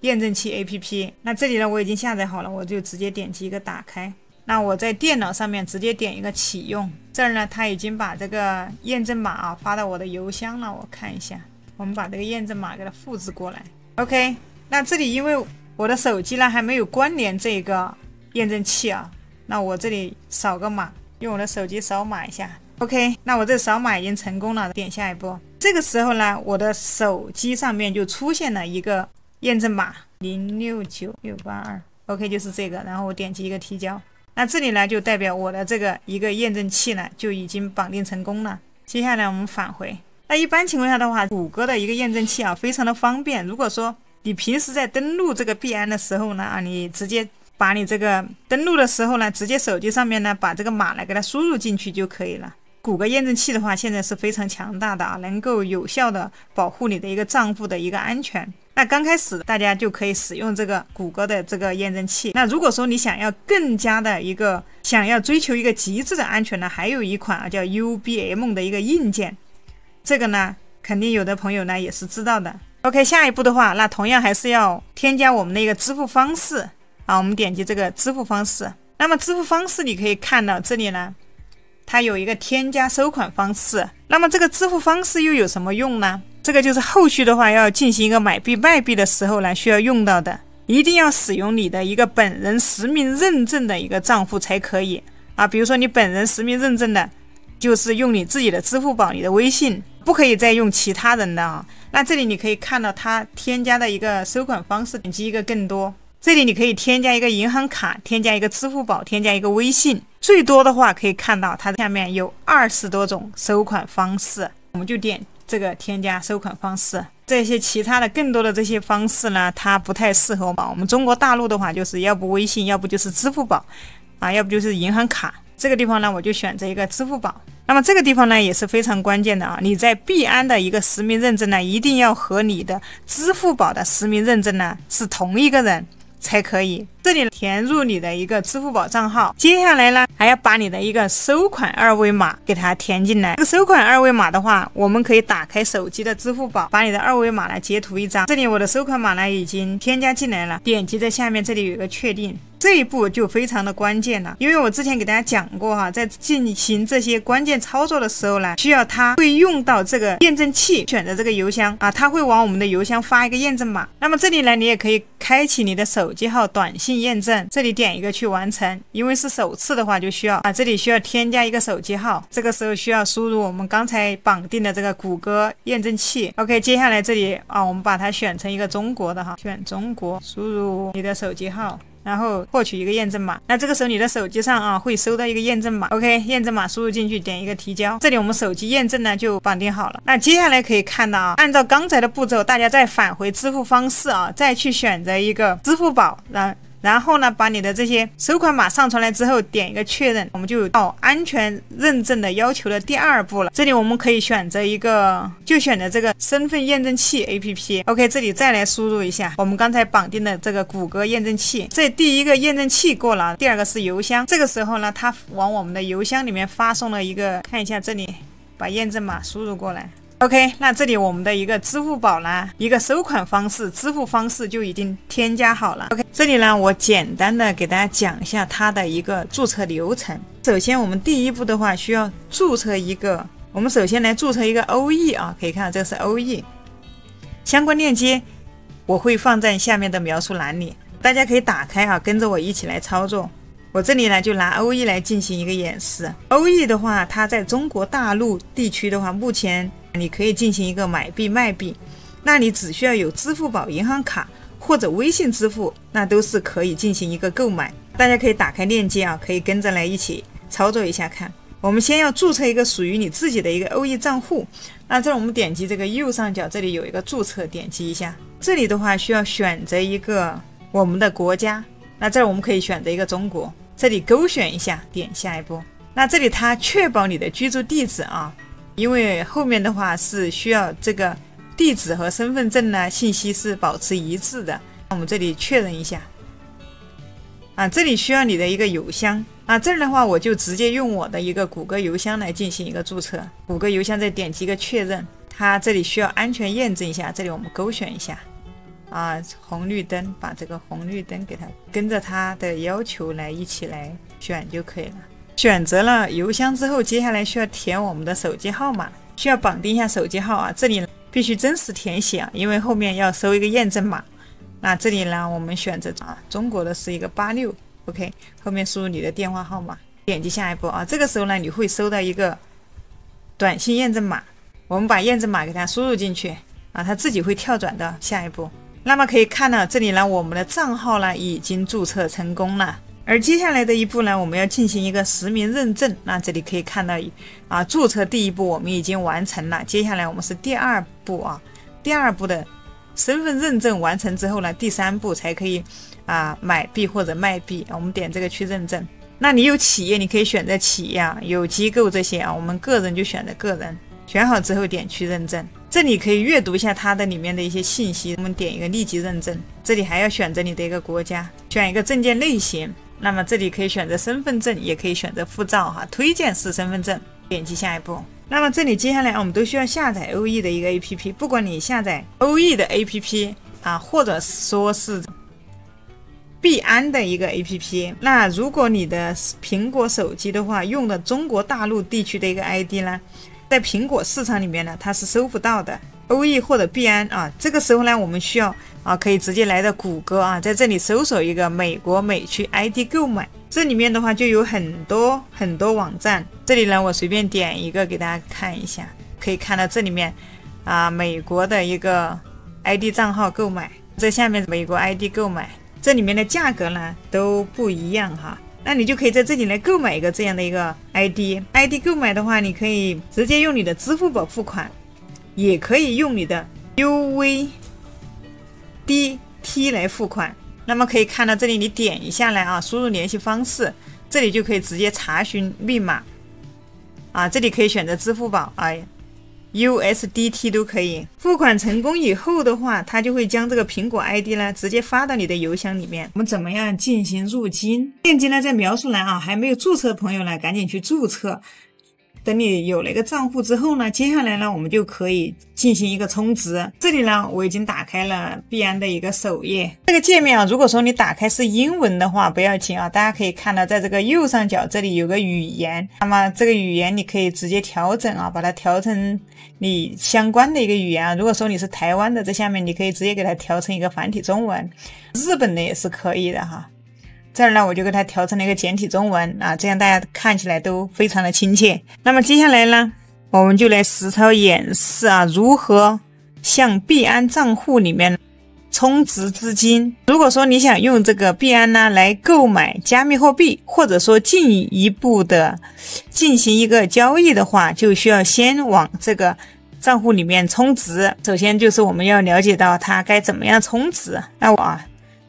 Speaker 1: 验证器 APP。那这里呢，我已经下载好了，我就直接点击一个打开。那我在电脑上面直接点一个启用，这儿呢，它已经把这个验证码啊发到我的邮箱了。我看一下，我们把这个验证码给它复制过来。OK， 那这里因为我的手机呢还没有关联这个验证器啊，那我这里扫个码，用我的手机扫码一下。OK， 那我这扫码已经成功了，点下一步。这个时候呢，我的手机上面就出现了一个验证码069682。OK， 就是这个，然后我点击一个提交。那这里呢，就代表我的这个一个验证器呢就已经绑定成功了。接下来我们返回。那一般情况下的话，谷歌的一个验证器啊非常的方便。如果说你平时在登录这个币安的时候呢你直接把你这个登录的时候呢，直接手机上面呢把这个码来给它输入进去就可以了。谷歌验证器的话，现在是非常强大的啊，能够有效的保护你的一个账户的一个安全。那刚开始大家就可以使用这个谷歌的这个验证器。那如果说你想要更加的想要追求一个极致的安全呢，还有一款叫 UBM 的一个硬件，这个呢肯定有的朋友呢也是知道的。OK， 下一步的话，那同样还是要添加我们的一个支付方式啊。我们点击这个支付方式，那么支付方式你可以看到这里呢，它有一个添加收款方式。那么这个支付方式又有什么用呢？这个就是后续的话要进行一个买币卖币的时候呢需要用到的，一定要使用你的一个本人实名认证的一个账户才可以啊。比如说你本人实名认证的，就是用你自己的支付宝、你的微信，不可以再用其他人的啊。那这里你可以看到它添加的一个收款方式，点击一个更多。这里你可以添加一个银行卡，添加一个支付宝，添加一个微信。最多的话可以看到它下面有20多种收款方式，我们就点这个添加收款方式。这些其他的更多的这些方式呢，它不太适合我们中国大陆的话，就是要不微信，要不就是支付宝啊，要不就是银行卡。这个地方呢，我就选择一个支付宝。那么这个地方呢也是非常关键的啊，你在币安的一个实名认证呢，一定要和你的支付宝的实名认证呢是同一个人才可以。这里填入你的一个支付宝账号，接下来呢还要把你的一个收款二维码给它填进来。这个收款二维码的话，我们可以打开手机的支付宝，把你的二维码来截图一张。这里我的收款码呢已经添加进来了，点击在下面这里有一个确定。这一步就非常的关键了，因为我之前给大家讲过哈，在进行这些关键操作的时候呢，需要它会用到这个验证器，选择这个邮箱啊，它会往我们的邮箱发一个验证码。那么这里呢，你也可以开启你的手机号短信验证，这里点一个去完成。因为是首次的话，就需要这里需要添加一个手机号，这个时候需要输入我们刚才绑定的这个谷歌验证器。OK， 接下来这里我们把它选成一个中国的哈，选中国，输入你的手机号，然后获取一个验证码。那这个时候你的手机上会收到一个验证码。 OK， 验证码输入进去，点一个提交。这里我们手机验证呢就绑定好了。那接下来可以看到按照刚才的步骤，大家再返回支付方式再去选择一个支付宝，然后呢把你的这些收款码上传来之后，点一个确认，我们就到安全认证的要求的第2步了。这里我们可以选择一个，就选择这个身份验证器 APP。 OK， 这里再来输入一下我们刚才绑定的这个谷歌验证器。这第一个验证器过了，第2个是邮箱。这个时候呢，它往我们的邮箱里面发送了一个，看一下这里，把验证码输入过来。OK， 那这里我们的一个支付宝呢，一个收款方式、支付方式就已经添加好了。OK， 这里呢，我简单的给大家讲一下它的一个注册流程。首先，我们第一步的话，需要注册一个，我们首先来注册一个 OE 可以看到这是 OE， 相关链接我会放在下面的描述栏里，大家可以打开跟着我一起来操作。我这里呢就拿欧亿来进行一个演示。欧亿的话，它在中国大陆地区的话，目前你可以进行一个买币卖币，那你只需要有支付宝银行卡或者微信支付，那都是可以进行一个购买。大家可以打开链接啊，可以跟着来一起操作一下看。我们先要注册一个属于你自己的一个欧亿账户，那这我们点击这个右上角这里有一个注册，点击一下。这里的话需要选择一个我们的国家，那这儿我们可以选择一个中国，这里勾选一下，点下一步。那这里它确保你的居住地址啊，因为后面的话是需要这个地址和身份证呢信息是保持一致的。我们这里确认一下啊，这里需要你的一个邮箱啊，这儿的话我就直接用我的一个谷歌邮箱来进行一个注册。谷歌邮箱再点击一个确认，它这里需要安全验证一下，这里我们勾选一下啊，红绿灯，把这个红绿灯给它跟着它的要求来一起来选就可以了。选择了邮箱之后，接下来需要填我们的手机号码，需要绑定一下手机号啊，这里必须真实填写啊，因为后面要收一个验证码。那这里呢，我们选择啊，中国的是一个86 ，OK， 后面输入你的电话号码，点击下一步啊，这个时候呢，你会收到一个短信验证码，我们把验证码给它输入进去啊，它自己会跳转到下一步。那么可以看到这里呢，我们的账号呢已经注册成功了。而接下来的一步呢，我们要进行一个实名认证。那这里可以看到啊，注册第一步我们已经完成了，接下来我们是第二步啊，第二步的身份认证完成之后呢，第三步才可以啊买币或者卖币啊。我们点这个去认证。那你有企业，你可以选择企业啊；有机构这些啊，我们个人就选择个人。选好之后点去认证。这里可以阅读一下它的里面的一些信息。我们点一个立即认证。这里还要选择你的一个国家，选一个证件类型。那么这里可以选择身份证，也可以选择护照哈，推荐是身份证。点击下一步。那么这里接下来我们都需要下载欧亿的一个 APP， 不管你下载欧亿的 APP 啊，或者说是币安的一个 APP， 那如果你的苹果手机的话，用的中国大陆地区的一个 ID 呢，在苹果市场里面呢，它是搜不到的。欧亿或者币安啊，这个时候呢，我们需要啊，可以直接来到谷歌啊，在这里搜索一个美国美区 ID 购买，这里面的话就有很多网站。这里呢，我随便点一个给大家看一下，可以看到这里面啊，美国的一个 ID 账号购买，这下面美国 ID 购买，这里面的价格呢都不一样哈。那你就可以在这里来购买一个这样的一个 ID 购买的话，你可以直接用你的支付宝付款，也可以用你的 USDT 来付款。那么可以看到这里，你点一下来啊，输入联系方式，这里就可以直接查询密码啊，这里可以选择支付宝啊，USDT 都可以。付款成功以后的话，它就会将这个苹果 ID 呢直接发到你的邮箱里面。我们怎么样进行入金？链接呢在描述栏啊，还没有注册的朋友呢，赶紧去注册。等你有了一个账户之后呢，接下来呢，我们就可以进行一个充值。这里呢，我已经打开了币安的一个首页。这个界面啊，如果说你打开是英文的话，不要紧啊，大家可以看到，在这个右上角这里有个语言，那么这个语言你可以直接调整啊，把它调成你相关的一个语言啊。如果说你是台湾的，这下面你可以直接给它调成一个繁体中文，日本的也是可以的哈。这儿呢，我就给它调成了一个简体中文啊，这样大家看起来都非常的亲切。那么接下来呢，我们就来实操演示啊，如何向币安账户里面充值资金。如果说你想用这个币安呢来购买加密货币，或者说进一步的进行一个交易的话，就需要先往这个账户里面充值。首先就是我们要了解到它该怎么样充值。那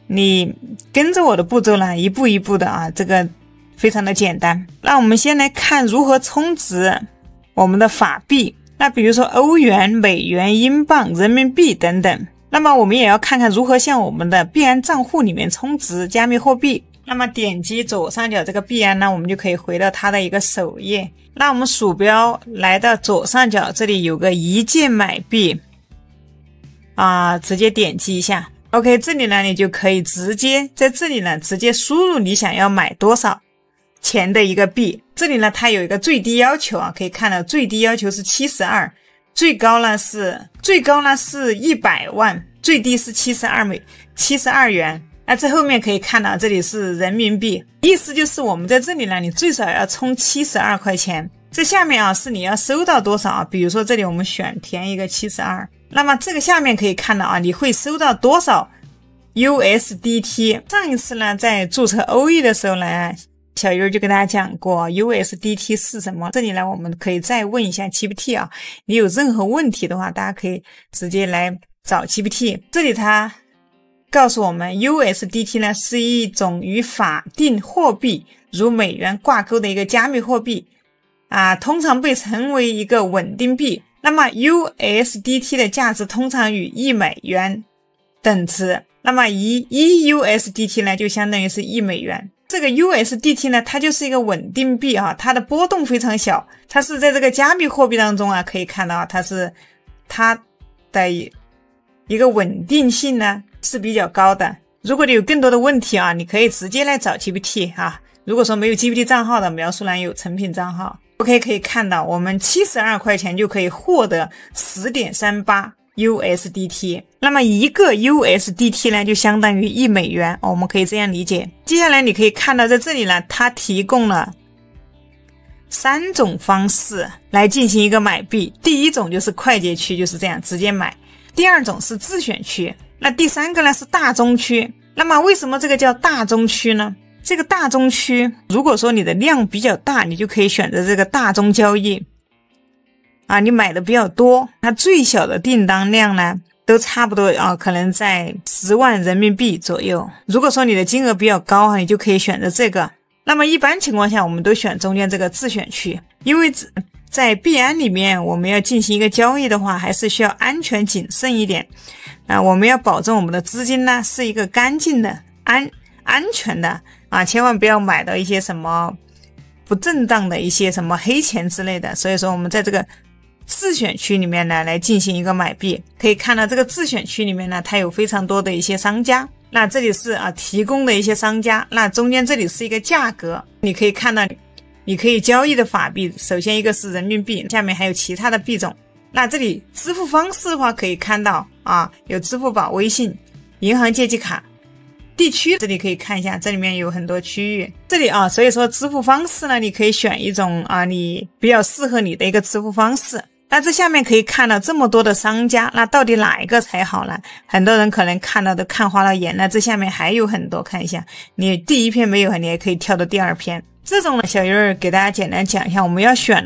Speaker 1: 你跟着我的步骤呢，一步一步的啊，这个非常的简单。那我们先来看如何充值我们的法币。那比如说欧元、美元、英镑、人民币等等。那么我们也要看看如何向我们的币安账户里面充值加密货币。那么点击左上角这个币安呢，我们就可以回到它的一个首页。那我们鼠标来到左上角，这里有个一键买币啊，直接点击一下。OK， 这里呢，你就可以直接在这里呢，直接输入你想要买多少钱的一个币。这里呢，它有一个最低要求啊，可以看到最低要求是72，最高呢是100万，最低是72元。那这后面可以看到这里是人民币，意思就是我们在这里呢，你最少要充72块钱。这下面啊是你要收到多少啊？比如说这里我们选填一个72，那么这个下面可以看到啊，你会收到多少 USDT。上一次呢，在注册欧易的时候呢，小鱼儿就跟大家讲过 USDT 是什么。这里呢，我们可以再问一下 GPT 啊，你有任何问题的话，大家可以直接来找 GPT。这里它告诉我们 USDT 呢是一种与法定货币如美元挂钩的一个加密货币通常被称为一个稳定币。那么 USDT 的价值通常与1美元等值，那么1 USDT 呢就相当于是1美元。这个 USDT 呢，它就是一个稳定币它的波动非常小，它是在这个加密货币当中可以看到它的一个稳定性呢是比较高的。如果你有更多的问题你可以直接来找 GPT 如果说没有 GPT 账号的，描述栏有成品账号。OK， 可以看到我们72块钱就可以获得 10.38 USDT， 那么一个 USDT 呢就相当于1美元我们可以这样理解。接下来你可以看到在这里呢，它提供了3种方式来进行一个买币。第一种就是快捷区，就是这样直接买。第二种是自选区，那第三个呢是大宗区。那么为什么这个叫大宗区呢？这个大宗区，如果说你的量比较大，你就可以选择这个大宗交易你买的比较多，它最小的订单量呢都差不多可能在10万人民币左右。如果说你的金额比较高你就可以选择这个。那么一般情况下我们都选中间这个自选区，因为在币安里面我们要进行一个交易的话，还是需要安全谨慎一点我们要保证我们的资金呢是一个干净的安全的千万不要买到一些什么不正当的一些什么黑钱之类的。所以说我们在这个自选区里面呢来进行一个买币。可以看到这个自选区里面呢，它有非常多的一些商家，那这里是提供的一些商家，那中间这里是一个价格，你可以看到你可以交易的法币，首先一个是人民币，下面还有其他的币种。那这里支付方式的话可以看到有支付宝、微信、银行借记卡。地区这里可以看一下，这里面有很多区域。这里所以说支付方式呢，你可以选一种你比较适合你的一个支付方式。那这下面可以看到这么多的商家，那到底哪一个才好呢？很多人可能看到都看花了眼，那这下面还有很多，看一下，你第一篇没有，你也可以跳到第二篇。这种呢，小鱼儿给大家简单讲一下，我们要选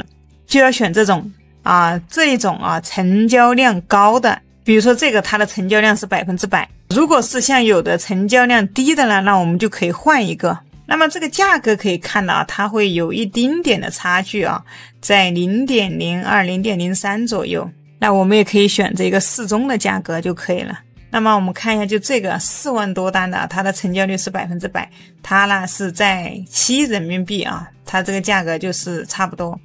Speaker 1: 就要选这种这一种成交量高的，比如说这个它的成交量是100%。如果是像有的成交量低的呢，那我们就可以换一个。那么这个价格可以看到它会有一丁点的差距在 0.02 0.03 左右。那我们也可以选这个适中的价格就可以了。那么我们看一下，就这个4万多单的它的成交率是100%，它呢是在7人民币它这个价格就是差不多。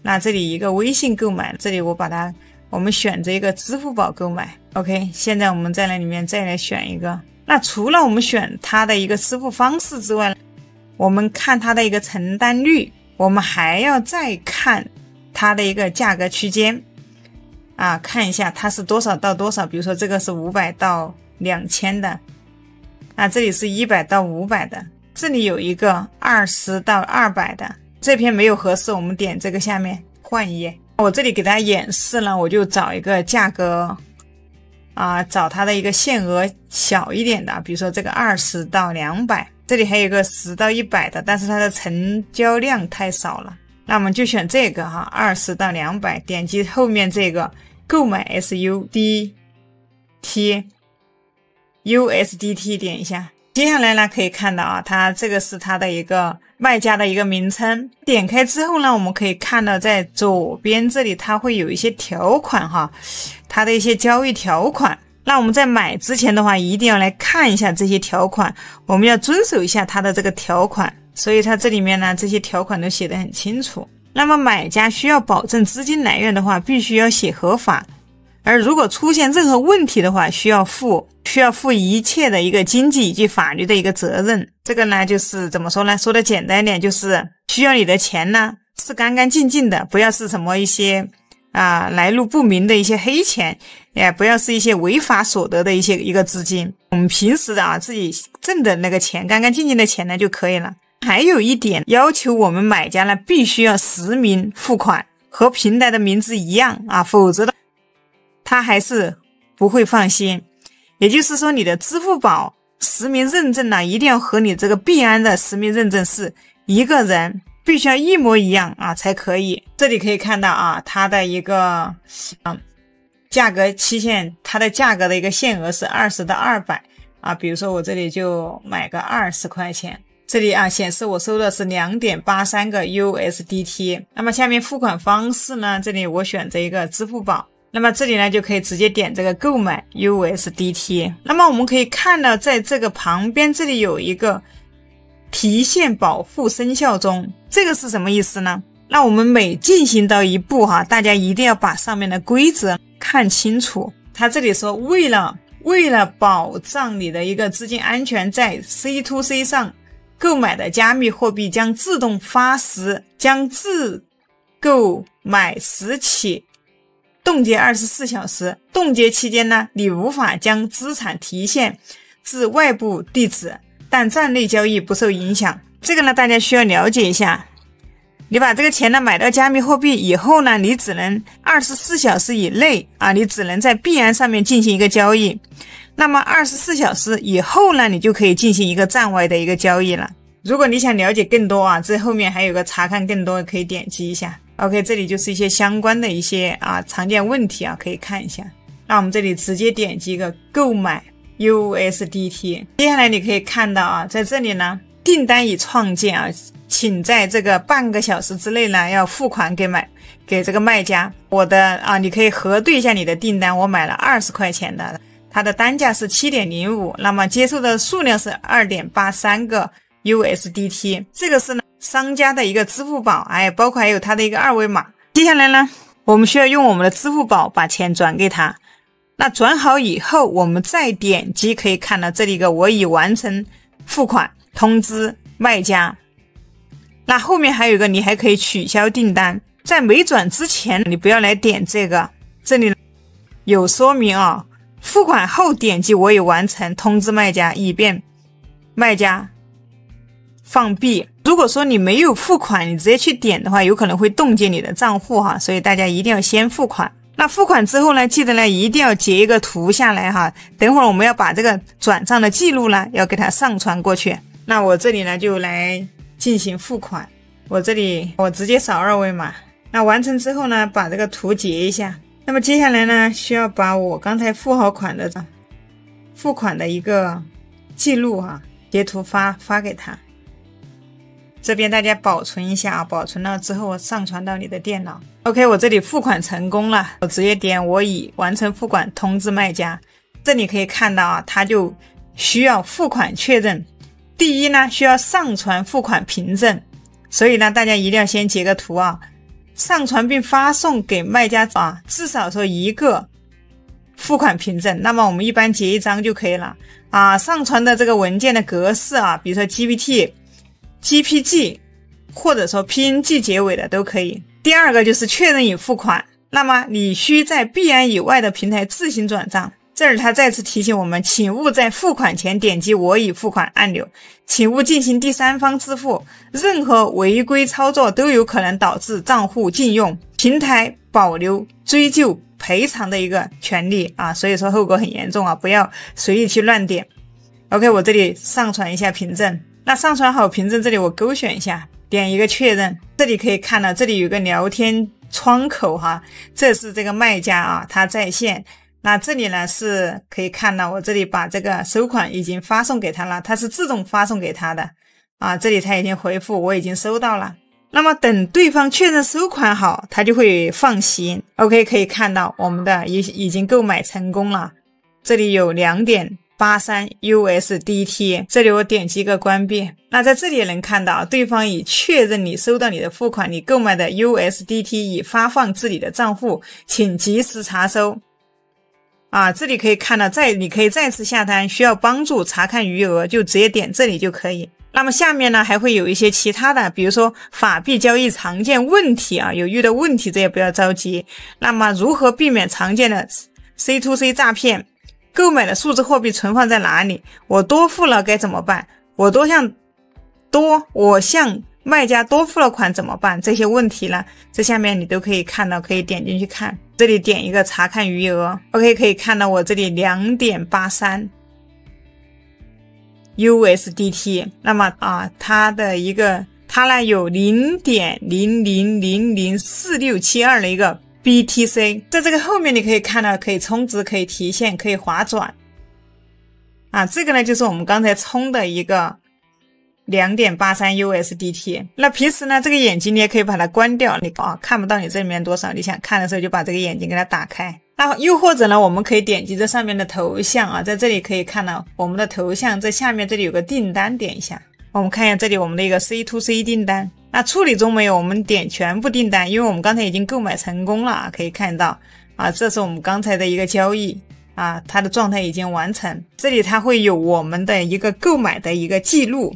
Speaker 1: 那这里一个微信购买，这里我们选择一个支付宝购买。 OK， 现在我们在那里面再来选一个。那除了我们选它的一个支付方式之外，我们看它的一个承担率，我们还要再看它的一个价格区间看一下它是多少到多少。比如说这个是500到2000的这里是100到500的，这里有一个20到200的。这篇没有合适，我们点这个下面换一页。我这里给大家演示呢，我就找一个价格找它的一个限额小一点的，比如说这个20到200，这里还有一个10到100的，但是它的成交量太少了，那我们就选这个20到200，点击后面这个购买 USDT 点一下。接下来呢可以看到它这个是它的一个卖家的一个名称。点开之后呢，我们可以看到在左边这里它会有一些条款它的一些交易条款。那我们在买之前的话一定要来看一下这些条款，我们要遵守一下它的这个条款。所以它这里面呢这些条款都写得很清楚。那么买家需要保证资金来源的话，必须要写合法，而如果出现任何问题的话，需要负一切的一个经济以及法律的一个责任。这个呢就是怎么说呢，说的简单一点，就是需要你的钱呢是干干净净的，不要是什么一些来路不明的一些黑钱，也不要是一些违法所得的一个资金。我们平时的自己挣的那个钱，干干净净的钱呢就可以了。还有一点要求我们买家呢，必须要实名付款，和平台的名字一样否则的他还是不会放心。也就是说，你的支付宝实名认证呢，一定要和你这个币安的实名认证是一个人，必须要一模一样才可以。这里可以看到它的一个价格期限，它的价格的一个限额是20到200比如说我这里就买个20块钱。这里显示我收的是 2.83 个 USDT。那么下面付款方式呢，这里我选择一个支付宝。那么这里呢就可以直接点这个购买 USDT。那么我们可以看到，在这个旁边这里有一个提现保护生效中，这个是什么意思呢？那我们每进行到一步大家一定要把上面的规则看清楚。它这里说为了保障你的一个资金安全，在 C2C 上购买的加密货币将自动发时，将自购买时起冻结24小时。冻结期间呢，你无法将资产提现至外部地址，但站内交易不受影响。这个呢，大家需要了解一下。你把这个钱呢买到加密货币以后呢，你只能24小时以内你只能在币安上面进行一个交易。那么24小时以后呢，你就可以进行一个站外的一个交易了。如果你想了解更多这后面还有个查看更多，可以点击一下。OK， 这里就是一些相关的一些常见问题可以看一下。那我们这里直接点击一个购买 USDT。接下来你可以看到在这里呢，订单已创建请在这个半个小时之内呢要付款给这个卖家。我的你可以核对一下你的订单，我买了20块钱的，它的单价是 7.05， 那么接受的数量是 2.83 个 USDT。 这个是呢商家的一个支付宝，包括还有它的一个二维码。接下来呢，我们需要用我们的支付宝把钱转给他。那转好以后，我们再点击可以看到这里一个我已完成付款，通知卖家。那后面还有一个，你还可以取消订单。在没转之前，你不要来点这个，这里有说明付款后点击我已完成，通知卖家，以便卖家放币。如果说你没有付款，你直接去点的话，有可能会冻结你的账户所以大家一定要先付款。那付款之后呢，记得呢一定要截一个图下来等会儿我们要把这个转账的记录呢要给它上传过去。那我这里呢就来进行付款。我这里我直接扫二维码。那完成之后呢，把这个图截一下。那么接下来呢，需要把我刚才付好款的付款的一个记录截图发给他。这边大家保存一下保存了之后上传到你的电脑。OK， 我这里付款成功了，我直接点我已完成付款，通知卖家。这里可以看到它就需要付款确认。第一呢，需要上传付款凭证，所以呢大家一定要先截个图上传并发送给卖家至少说一个付款凭证。那么我们一般截一张就可以了上传的这个文件的格式比如说 GPT、GPG 或者说 PNG 结尾的都可以。第二个就是确认已付款，那么你需在币安以外的平台自行转账。这儿他再次提醒我们，请勿在付款前点击我已付款按钮，请勿进行第三方支付，任何违规操作都有可能导致账户禁用，平台保留追究赔偿的一个权利所以说后果很严重不要随意去乱点。 OK， 我这里上传一下凭证。那上传好凭证，这里我勾选一下，点一个确认。这里可以看到这里有个聊天窗口这是这个卖家他在线。那这里呢是可以看到我这里把这个收款已经发送给他了，它是自动发送给他的这里他已经回复我已经收到了。那么等对方确认收款好，他就会放行。 OK， 可以看到我们的已经购买成功了。这里有 2.83 USDT， 这里我点击一个关闭。那在这里也能看到对方已确认你收到你的付款，你购买的 USDT 已发放至你的账户，请及时查收这里可以看到你可以再次下单，需要帮助查看余额就直接点这里就可以。那么下面呢还会有一些其他的，比如说法币交易常见问题啊，有遇到问题这也不要着急。那么如何避免常见的 C2C 诈骗？购买的数字货币存放在哪里？我多付了该怎么办？我向卖家多付了款怎么办？这些问题呢，这下面你都可以看到，可以点进去看。这里点一个查看余额 ，OK， 可以看到我这里 2.83 USDT。那么它呢有 0.00004672 的一个 BTC， 在这个后面你可以看到，可以充值，可以提现，可以划转。这个呢就是我们刚才充的一个 2.83 USDT。 那平时呢这个眼睛你也可以把它关掉，你看不到你这里面多少，你想看的时候就把这个眼睛给它打开。那又或者呢我们可以点击这上面的头像在这里可以看到我们的头像，在下面这里有个订单，点一下，我们看一下这里我们的一个 C2C 订单。那处理中没有，我们点全部订单，因为我们刚才已经购买成功了可以看到这是我们刚才的一个交易它的状态已经完成。这里它会有我们的一个购买的一个记录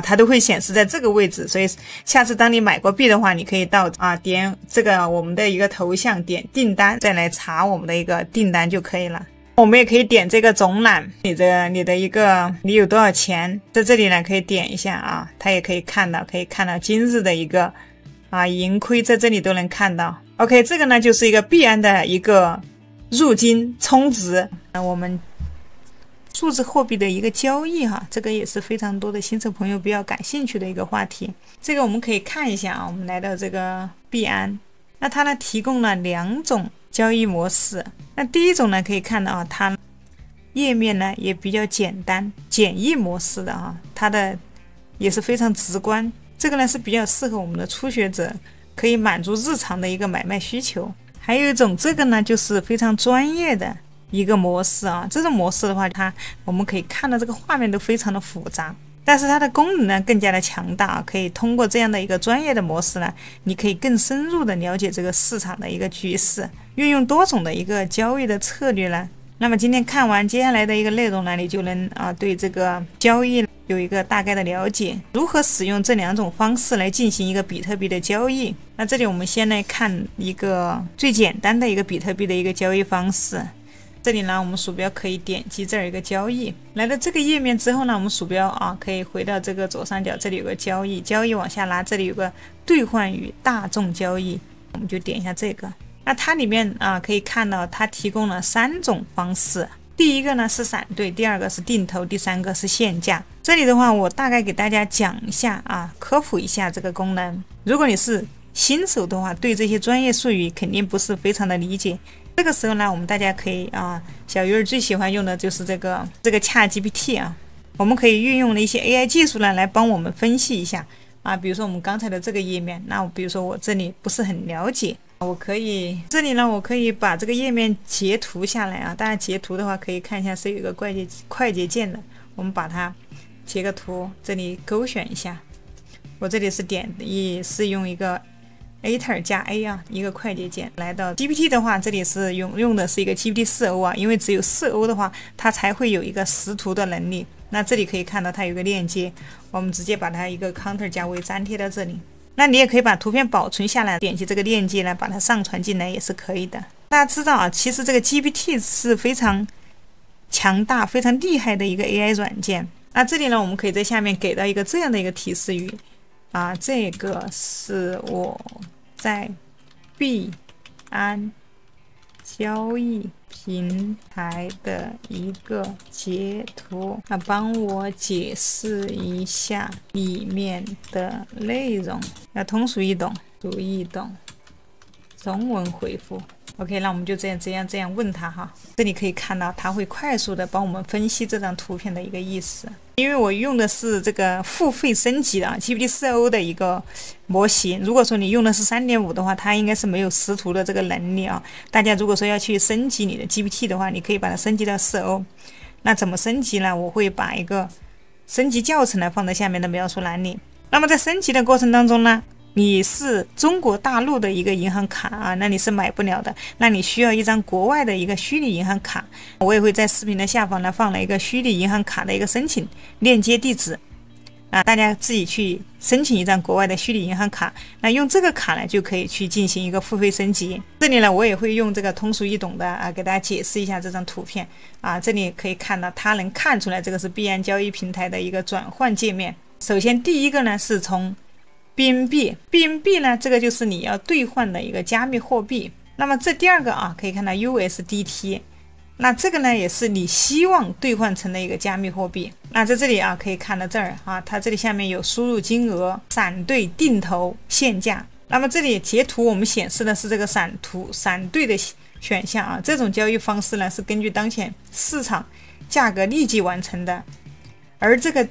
Speaker 1: 它都会显示在这个位置，所以下次当你买过币的话，你可以到点这个我们的一个头像，点订单，再来查我们的一个订单就可以了。我们也可以点这个总览，你有多少钱，在这里呢可以点一下它也可以看到今日的一个盈亏，在这里都能看到。 OK， 这个呢就是一个币安的一个入金充值我们数字货币的一个交易这个也是非常多的新手朋友比较感兴趣的一个话题。这个我们可以看一下我们来到这个币安，那它呢提供了2种交易模式。那第一种呢可以看到它页面呢也比较简单，简易模式的它的也是非常直观。这个呢是比较适合我们的初学者，可以满足日常的一个买卖需求。还有一种这个呢就是非常专业的一个模式这种模式的话我们可以看到这个画面都非常的复杂，但是它的功能呢更加的强大可以通过这样的一个专业的模式呢，你可以更深入的了解这个市场的一个局势，运用多种的一个交易的策略呢。那么今天看完接下来的一个内容呢，你就能对这个交易有一个大概的了解，如何使用这2种方式来进行一个比特币的交易。那这里我们先来看一个最简单的一个比特币的一个交易方式。这里呢我们鼠标可以点击这儿一个交易，来到这个页面之后呢，我们鼠标可以回到这个左上角，这里有个交易往下拉，这里有个兑换与大众交易，我们就点一下这个。那它里面可以看到它提供了3种方式，第一个呢是闪兑，第二个是定投，第三个是限价。这里的话我大概给大家讲一下科普一下这个功能。如果你是新手的话，对这些专业术语肯定不是非常的理解，这个时候呢我们大家可以小鱼儿最喜欢用的就是这个ChatGPT 我们可以运用的一些 AI 技术呢来帮我们分析一下比如说我们刚才的这个页面，那比如说我这里不是很了解，我可以把这个页面截图下来当然截图的话可以看一下是有一个快捷键的，我们把它截个图，这里勾选一下，我这里是用一个 Enter 加 A 一个快捷键。来到 GPT 的话，这里是用的是一个 GPT 4O 因为只有 4O 的话它才会有一个识图的能力。那这里可以看到它有一个链接，我们直接把它一个 Counter 加 V 粘贴到这里。那你也可以把图片保存下来，点击这个链接呢把它上传进来也是可以的。大家知道其实这个 GPT 是非常强大非常厉害的一个 AI 软件。那这里呢我们可以在下面给到一个这样的一个提示语这个是我在币安交易平台的一个截图帮我解释一下里面的内容，要通俗易懂，中文回复。OK， 那我们就这样问他这里可以看到他会快速的帮我们分析这张图片的一个意思。因为我用的是这个付费升级的GPT 4O 的一个模型，如果说你用的是 3.5 的话，它应该是没有识图的这个能力大家如果说要去升级你的 GPT 的话，你可以把它升级到 4O。 那怎么升级呢？我会把一个升级教程呢放在下面的描述栏里。那么在升级的过程当中呢，你是中国大陆的一个银行卡那你是买不了的，那你需要一张国外的一个虚拟银行卡。我也会在视频的下方呢放了一个虚拟银行卡的一个申请链接地址大家自己去申请一张国外的虚拟银行卡，那用这个卡呢就可以去进行一个付费升级。这里呢我也会用这个通俗易懂的给大家解释一下这张图片这里可以看到它能看出来这个是币安交易平台的一个转换界面。首先第一个呢是从 BNB 呢，这个就是你要兑换的一个加密货币。那么这第二个可以看到 USDT， 那这个呢也是你希望兑换成的一个加密货币。那在这里可以看到这儿它这里下面有输入金额、闪兑、定投、限价。那么这里截图我们显示的是这个闪兑的选项这种交易方式呢是根据当前市场价格立即完成的，而这个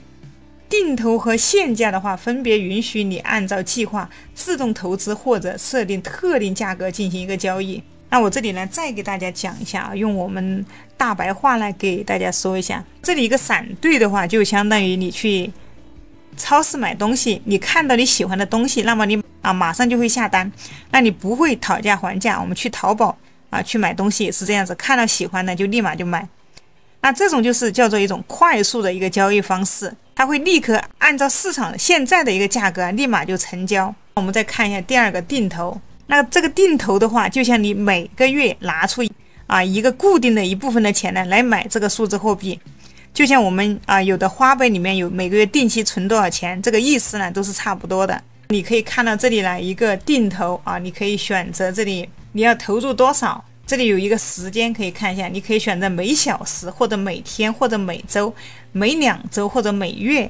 Speaker 1: 定投和限价的话，分别允许你按照计划自动投资或者设定特定价格进行一个交易。那我这里呢再给大家讲一下用我们大白话来给大家说一下。这里一个闪兑的话，就相当于你去超市买东西，你看到你喜欢的东西，那么你马上就会下单，那你不会讨价还价。我们去淘宝去买东西也是这样子，看到喜欢的就立马就买。那这种就是叫做一种快速的一个交易方式，它会立刻按照市场现在的一个价格立马就成交。我们再看一下第二个定投，那这个定投的话，就像你每个月拿出一个固定的一部分的钱呢来买这个数字货币，就像我们有的花呗里面有每个月定期存多少钱，这个意思呢都是差不多的。你可以看到这里呢一个定投你可以选择这里你要投入多少。这里有一个时间可以看一下，你可以选择每小时或者每天或者每周、每2周或者每月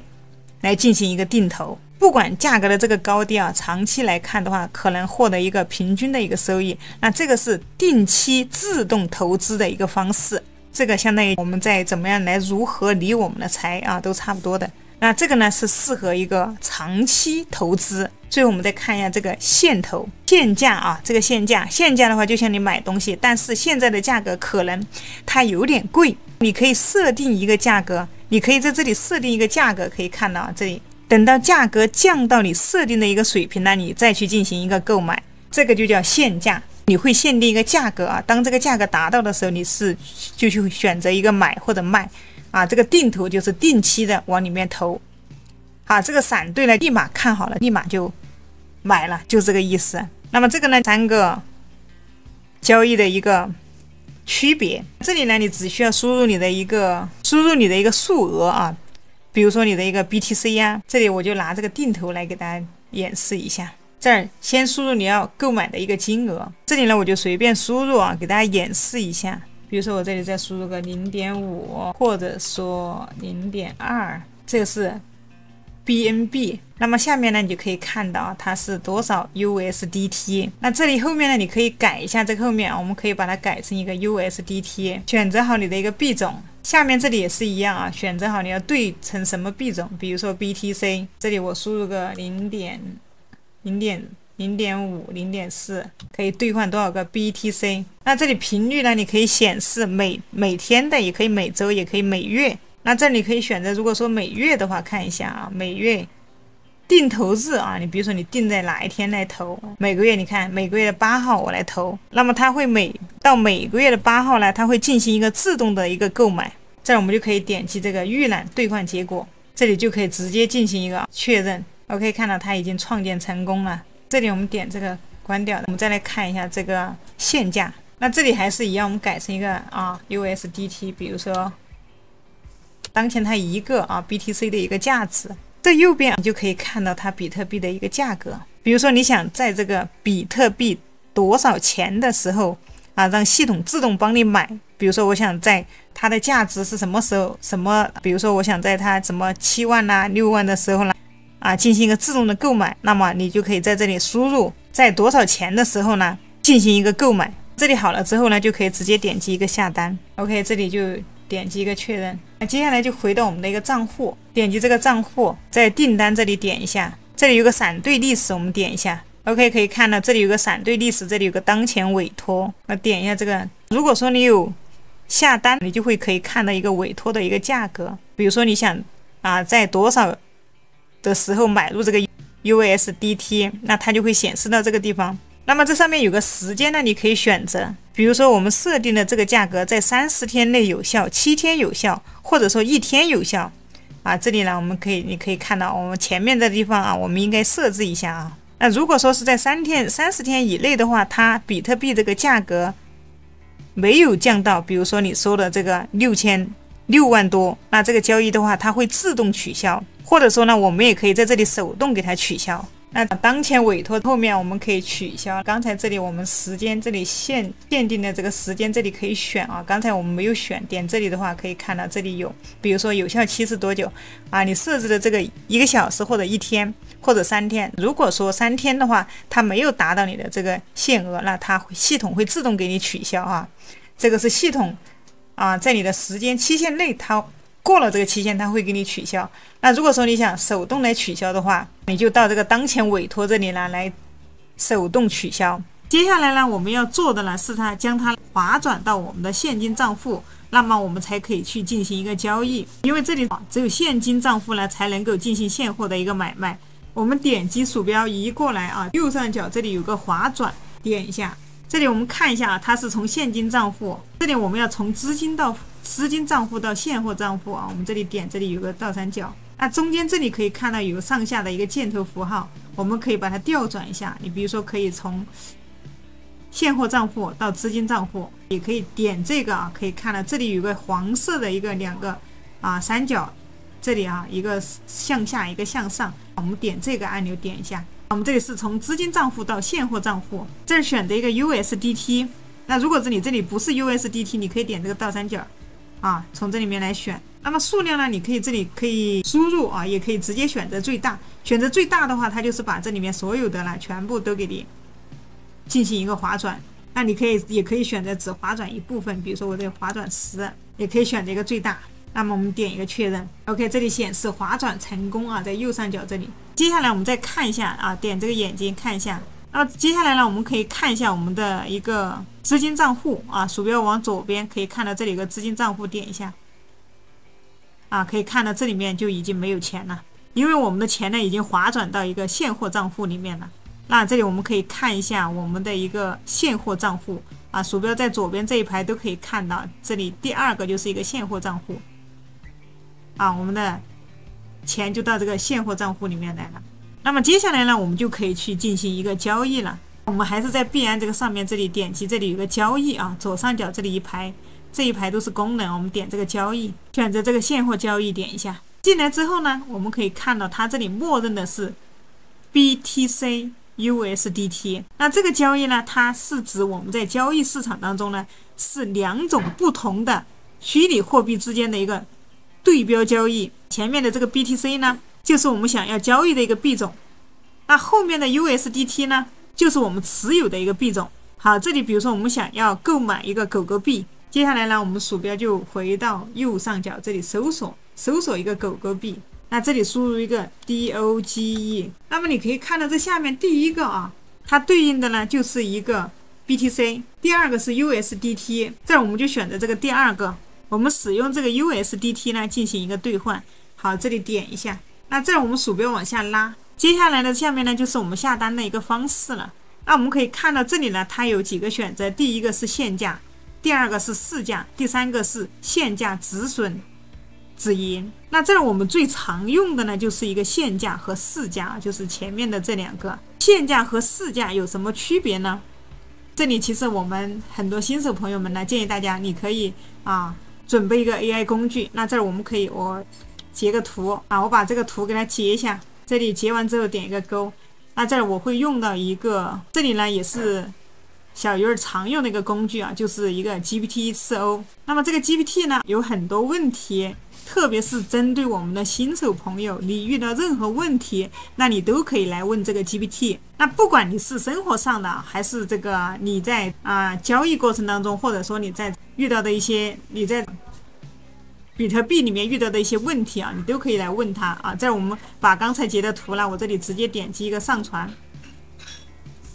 Speaker 1: 来进行一个定投。不管价格的这个高低长期来看的话，可能获得一个平均的一个收益。那这个是定期自动投资的一个方式，这个相当于我们在怎么样来如何理我们的财都差不多的。那这个呢是适合一个长期投资。最后我们再看一下这个限投、限价这个限价的话，就像你买东西，但是现在的价格可能它有点贵，你可以设定一个价格，你可以在这里设定一个价格，可以看到这里，等到价格降到你设定的一个水平呢，你再去进行一个购买，这个就叫限价。你会限定一个价格当这个价格达到的时候，你就去选择一个买或者卖这个定投就是定期的往里面投这个闪兑呢立马看好了立马就买了，就这个意思。那么这个呢3个交易的一个区别，这里呢你只需要输入你的一个数额比如说你的一个 BTC 这里我就拿这个定投来给大家演示一下。这儿先输入你要购买的一个金额，这里呢我就随便输入给大家演示一下。比如说我这里再输入个 0.5 或者说 0.2， 这个是 BNB。 那么下面呢你就可以看到它是多少 USDT。 那这里后面呢你可以改一下，这个后面我们可以把它改成一个 USDT， 选择好你的一个币种。下面这里也是一样选择好你要对成什么币种，比如说 BTC， 这里我输入个0.5 0.4 可以兑换多少个 BTC。 那这里频率呢你可以显示每天的，也可以每周，也可以每月。那这里可以选择，如果说每月的话，看一下每月定投日你比如说你定在哪一天来投，每个月你看每个月的8号我来投，那么它会到每个月的8号呢，它会进行一个自动的一个购买。这儿我们就可以点击这个预览兑换结果，这里就可以直接进行一个确认。OK， 看到它已经创建成功了。这里我们点这个关掉，我们再来看一下这个限价。那这里还是一样，我们改成一个USDT， 比如说当前它一个BTC 的一个价值。这右边你就可以看到它比特币的一个价格。比如说你想在这个比特币多少钱的时候让系统自动帮你买。比如说我想在它的价值是什么时候比如说我想在它什么7万6万的时候进行一个自动的购买，那么你就可以在这里输入在多少钱的时候呢进行一个购买。这里好了之后呢，就可以直接点击一个下单。 OK， 这里就点击一个确认。那接下来就回到我们的一个账户，点击这个账户，在订单这里点一下，这里有个闪兑历史，我们点一下。 OK， 可以看到这里有个闪兑历史，这里有个当前委托，那点一下这个。如果说你有下单，你就会可以看到一个委托的一个价格。比如说你想在多少的时候买入这个 USDT， 那它就会显示到这个地方。那么这上面有个时间呢，你可以选择，比如说我们设定的这个价格在30天内有效，7天有效，或者说1天有效。啊，这里呢你可以看到我们前面的地方啊，我们应该设置一下啊。那如果说是在30天以内的话，它比特币这个价格没有降到，比如说你说的这个6万多，那这个交易的话，它会自动取消，或者说呢，我们也可以在这里手动给它取消。那当前委托后面我们可以取消。刚才这里我们时间这里限定的这个时间这里可以选啊，刚才我们没有选，点这里的话可以看到这里有，比如说有效期是多久啊？你设置的这个1个小时或者1天或者3天。如果说3天的话，它没有达到你的这个限额，那系统会自动给你取消啊。这个是系统啊，在你的时间期限内，它过了这个期限，它会给你取消。那如果说你想手动来取消的话，你就到这个当前委托这里呢来手动取消。接下来呢，我们要做的呢是将它划转到我们的现金账户，那么我们才可以去进行一个交易。因为这里只有现金账户呢才能够进行现货的一个买卖。我们点击鼠标移过来啊，右上角这里有个划转，点一下。这里我们看一下啊，它是从现金账户，这里我们要从资金账户到现货账户啊。我们这里点，这里有个倒三角，那中间这里可以看到有上下的一个箭头符号，我们可以把它调转一下。你比如说可以从现货账户到资金账户，也可以点这个啊，可以看到这里有个黄色的两个三角，这里啊一个向下一个向上，我们点这个按钮点一下。我们这里是从资金账户到现货账户，这儿选择一个 USDT。那如果是你这里不是 USDT， 你可以点这个倒三角啊，从这里面来选。那么数量呢，你这里可以输入啊，也可以直接选择最大。选择最大的话，它就是把这里面所有的呢全部都给你进行一个划转。那你也可以选择只划转一部分，比如说我这里划转10，也可以选择一个最大。那么我们点一个确认 ，OK， 这里显示划转成功啊，在右上角这里。接下来我们再看一下啊，点这个眼睛看一下。那接下来呢，我们可以看一下我们的一个资金账户啊，鼠标往左边可以看到这里有个资金账户，点一下啊，可以看到这里面就已经没有钱了，因为我们的钱呢已经划转到一个现货账户里面了。那这里我们可以看一下我们的一个现货账户啊，鼠标在左边这一排都可以看到，这里第2个就是一个现货账户。啊，我们的钱就到这个现货账户里面来了。那么接下来呢，我们就可以去进行一个交易了。我们还是在币安这个上面，这里点击这里有个交易啊，左上角这里一排，这一排都是功能，我们点这个交易，选择这个现货交易，点一下。进来之后呢，我们可以看到它这里默认的是 BTC USDT。那这个交易呢，它是指我们在交易市场当中呢，是2种不同的虚拟货币之间的一个对标交易。前面的这个 BTC 呢，就是我们想要交易的一个币种，那后面的 USDT 呢，就是我们持有的一个币种。好，这里比如说我们想要购买一个狗狗币，接下来呢，我们鼠标就回到右上角这里搜索一个狗狗币，那这里输入一个 DOGE。那么你可以看到这下面第一个啊，它对应的呢就是一个 BTC， 第2个是 USDT， 这儿我们就选择这个第2个。我们使用这个 USDT 呢进行一个兑换。好，这里点一下，那这儿我们鼠标往下拉，接下来的下面呢就是我们下单的一个方式了。那我们可以看到这里呢，它有几个选择，第1个是现价，第2个是市价，第3个是现价止损止盈。那这儿我们最常用的呢就是一个现价和市价，就是前面的这2个。现价和市价有什么区别呢？这里其实我们很多新手朋友们呢，建议大家你可以准备一个 AI 工具。那这儿我截个图啊，我把这个图给它截一下，这里截完之后点一个勾。那这儿我会用到一个，这里呢也是小鱼儿常用的一个工具啊，就是一个 GPT-4o。那么这个 GPT 呢有很多问题，特别是针对我们的新手朋友，你遇到任何问题，那你都可以来问这个 GPT。那不管你是生活上的，还是这个你在交易过程当中，或者说你在遇到的一些你在比特币里面遇到的一些问题啊，你都可以来问他啊。这儿我们把刚才截的图呢，我这里直接点击一个上传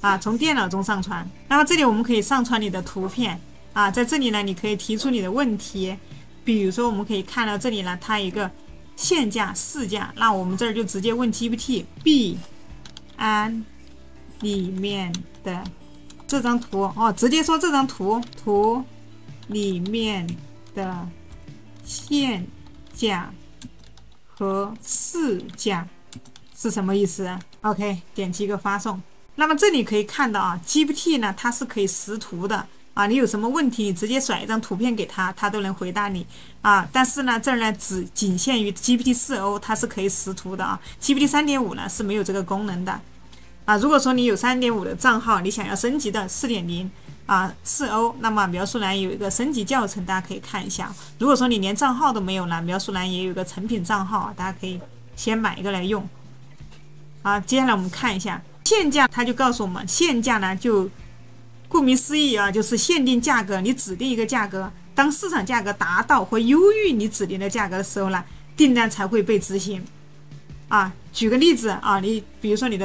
Speaker 1: 啊，从电脑中上传。那么这里我们可以上传你的图片啊，在这里呢，你可以提出你的问题。比如说我们可以看到这里呢，它一个现价、市价，那我们这儿就直接问 GPT 币安里面的这张图哦，直接说这张图里面的现价和市价是什么意思啊 ？OK， 点击一个发送。那么这里可以看到啊 ，GPT 呢它是可以识图的啊，你有什么问题，你直接甩一张图片给它，它都能回答你啊。但是呢，这儿呢仅限于 GPT-4O， 它是可以识图的啊。GPT 3.5呢是没有这个功能的啊。如果说你有 3.5 的账号，你想要升级到 4.0。4O， 那么描述栏有一个升级教程，大家可以看一下。如果说你连账号都没有呢，描述栏也有一个成品账号，大家可以先买一个来用。接下来我们看一下限价，它就告诉我们，限价呢就顾名思义啊，就是限定价格，你指定一个价格，当市场价格达到或优于你指定的价格的时候呢，订单才会被执行。举个例子啊，你比如说你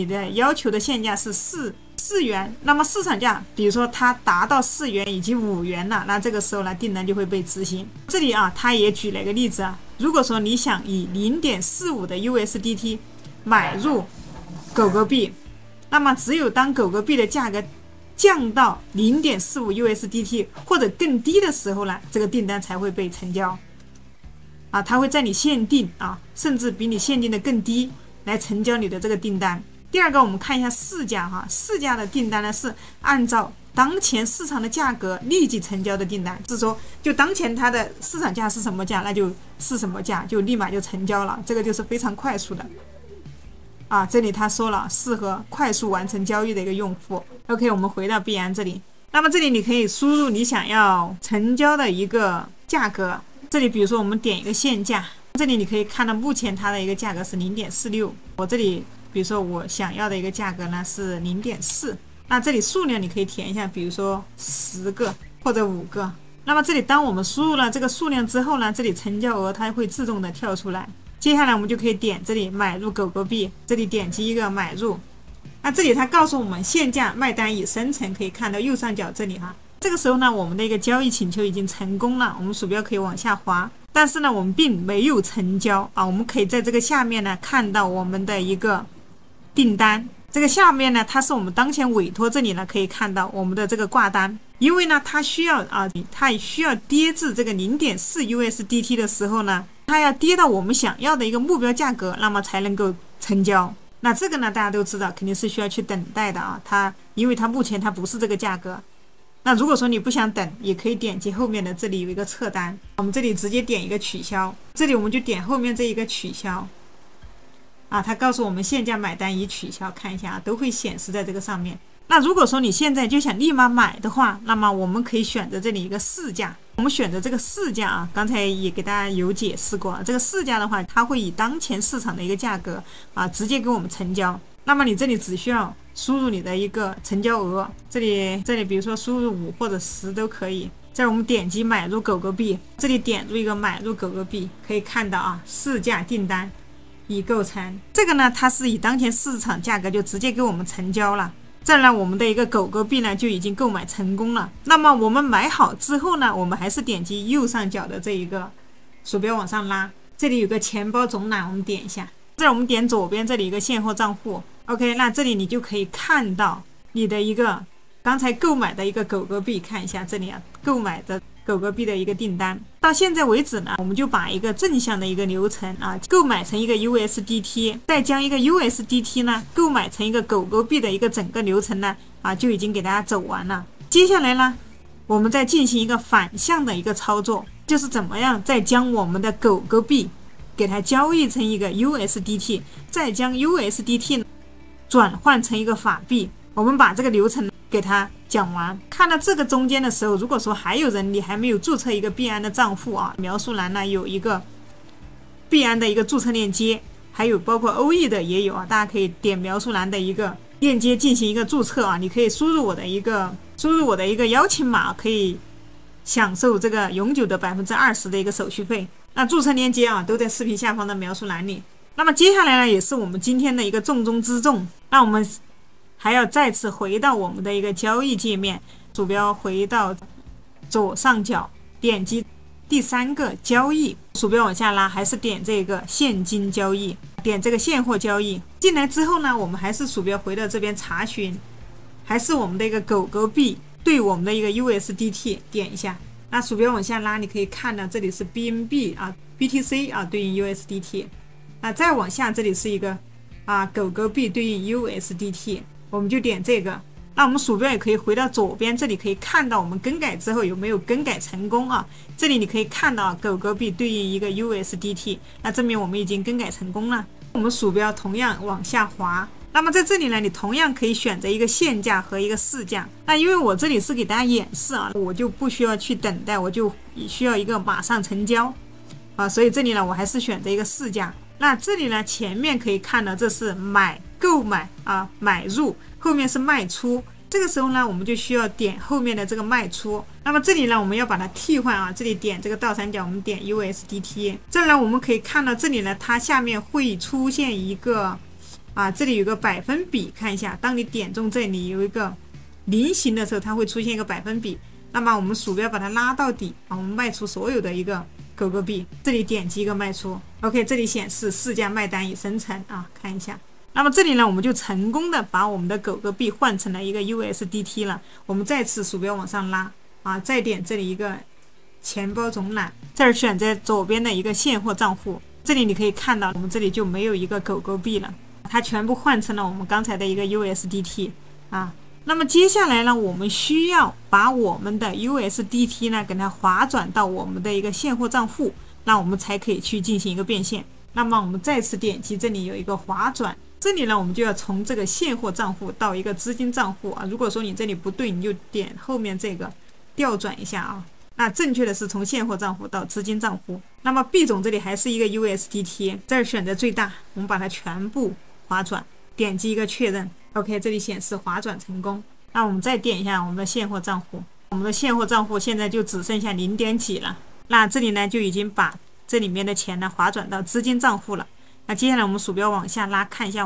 Speaker 1: 的要求的限价是4元，那么市场价比如说它达到4元以及5元了，那这个时候呢订单就会被执行。这里他也举了一个例子如果说你想以 0.45 的 USDT 买入狗狗币，那么只有当狗狗币的价格降到 0.45 USDT 或者更低的时候呢，这个订单才会被成交它会在你限定甚至比你限定的更低来成交你的这个订单。第二个我们看一下市价市价的订单呢是按照当前市场的价格立即成交的订单，是说就当前它的市场价是什么价，那就是什么价，就立马就成交了，这个就是非常快速的这里他说了适合快速完成交易的一个用户。 OK， 我们回到币安这里，那么这里你可以输入你想要成交的一个价格，这里比如说我们点一个限价，这里你可以看到目前它的一个价格是 0.46， 我这里比如说我想要的一个价格呢是 0.4， 那这里数量你可以填一下，比如说10个或者5个。那么这里当我们输入了这个数量之后呢，这里成交额它会自动的跳出来。接下来我们就可以点这里买入狗狗币，这里点击一个买入。那这里它告诉我们限价卖单已生成，可以看到右上角这里这个时候呢，我们的一个交易请求已经成功了，我们鼠标可以往下滑，但是呢我们并没有成交我们可以在这个下面呢看到我们的一个订单，这个下面呢它是我们当前委托，这里呢可以看到我们的这个挂单，因为呢它需要它需要跌至这个 0.4 USDT 的时候呢，它要跌到我们想要的一个目标价格，那么才能够成交。那这个呢大家都知道肯定是需要去等待的因为它目前它不是这个价格。那如果说你不想等，也可以点击后面的这里有一个撤单，我们这里直接点一个取消，这里我们就点后面这一个取消它告诉我们限价买单已取消，看一下都会显示在这个上面。那如果说你现在就想立马买的话，那么我们可以选择这里一个市价，我们选择这个市价刚才也给大家有解释过这个市价的话，它会以当前市场的一个价格直接给我们成交。那么你这里只需要输入你的一个成交额，这里比如说输入5或者10都可以。这儿我们点击买入狗狗币，这里点入一个买入狗狗币，可以看到市价订单已构成，这个呢它是以当前市场价格就直接给我们成交了。这儿呢我们的一个狗狗币呢就已经购买成功了。那么我们买好之后呢，我们还是点击右上角的这一个鼠标往上拉，这里有个钱包总览，我们点一下，这儿我们点左边这里一个现货账户。 OK， 那这里你就可以看到你的一个刚才购买的一个狗狗币，看一下这里购买的狗狗币的一个订单。到现在为止呢，我们就把一个正向的一个流程购买成一个 USDT， 再将一个 USDT 呢购买成一个狗狗币的一个整个流程呢就已经给大家走完了。接下来呢，我们再进行一个反向的一个操作，就是怎么样再将我们的狗狗币给它交易成一个 USDT， 再将 USDT 转换成一个法币。我们把这个流程给它讲完。看到这个中间的时候，如果说还有人你还没有注册一个币安的账户描述栏呢有一个币安的一个注册链接，还有包括欧易的也有大家可以点描述栏的一个链接进行一个注册你可以输入我的一个邀请码，可以享受这个永久的 20% 的一个手续费。那注册链接都在视频下方的描述栏里。那么接下来呢，也是我们今天的一个重中之重，那我们还要再次回到我们的一个交易界面，鼠标回到左上角，点击第3个交易，鼠标往下拉，还是点这个现金交易，点这个现货交易。进来之后呢，我们还是鼠标回到这边查询，还是我们的一个狗狗币对我们的一个 USDT 点一下。那鼠标往下拉，你可以看到这里是 BNB 啊 BTC 啊对应 USDT， 那再往下这里是一个狗狗币对应 USDT， 我们就点这个。那我们鼠标也可以回到左边，这里可以看到我们更改之后有没有更改成功啊？这里你可以看到狗狗币对应一个 USDT， 那证明我们已经更改成功了。我们鼠标同样往下滑，那么在这里呢，你同样可以选择一个限价和一个市价。那因为我这里是给大家演示啊，我就不需要去等待，我就需要一个马上成交所以这里呢，我还是选择一个市价。那这里呢，前面可以看到这是购买买入，后面是卖出。这个时候呢，我们就需要点后面的这个卖出。那么这里呢，我们要把它替换这里点这个倒三角，我们点 USDT。这呢，我们可以看到这里呢，它下面会出现一个这里有个百分比，看一下，当你点中这里有一个菱形的时候，它会出现一个百分比。那么我们鼠标把它拉到底我们卖出所有的一个狗狗币，这里点击一个卖出 ，OK， 这里显示市价卖单已生成看一下。那么这里呢，我们就成功的把我们的狗狗币换成了一个 USDT 了。我们再次鼠标往上拉再点这里一个钱包总览，这儿选择左边的一个现货账户，这里你可以看到我们这里就没有一个狗狗币了，它全部换成了我们刚才的一个 USDT 那么接下来呢，我们需要把我们的 USDT 呢给它划转到我们的一个现货账户，那我们才可以去进行一个变现。那么我们再次点击这里有一个划转，这里呢我们就要从这个现货账户到一个资金账户如果说你这里不对，你就点后面这个调转一下那正确的是从现货账户到资金账户。那么币种这里还是一个 USDT， 这儿选择最大，我们把它全部划转，点击一个确认 OK， 这里显示划转成功。那我们再点一下我们的现货账户，我们的现货账户现在就只剩下0点几了，那这里呢就已经把这里面的钱呢划转到资金账户了。那接下来我们鼠标往下拉看一下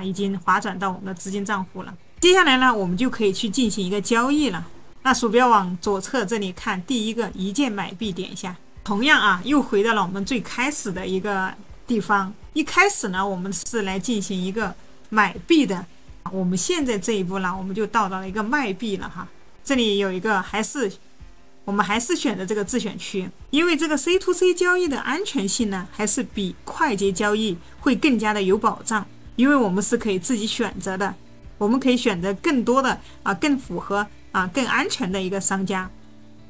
Speaker 1: 已经划转到我们的资金账户了。接下来呢，我们就可以去进行一个交易了。那鼠标往左侧这里看，第一个一键买币点一下，同样又回到了我们最开始的一个地方。一开始呢，我们是来进行一个买币的，我们现在这一步呢，我们就到了一个卖币了这里有一个我们还是选择这个自选区，因为这个 C2C 交易的安全性呢，还是比快捷交易会更加的有保障，因为我们是可以自己选择的，我们可以选择更多的更符合更安全的一个商家，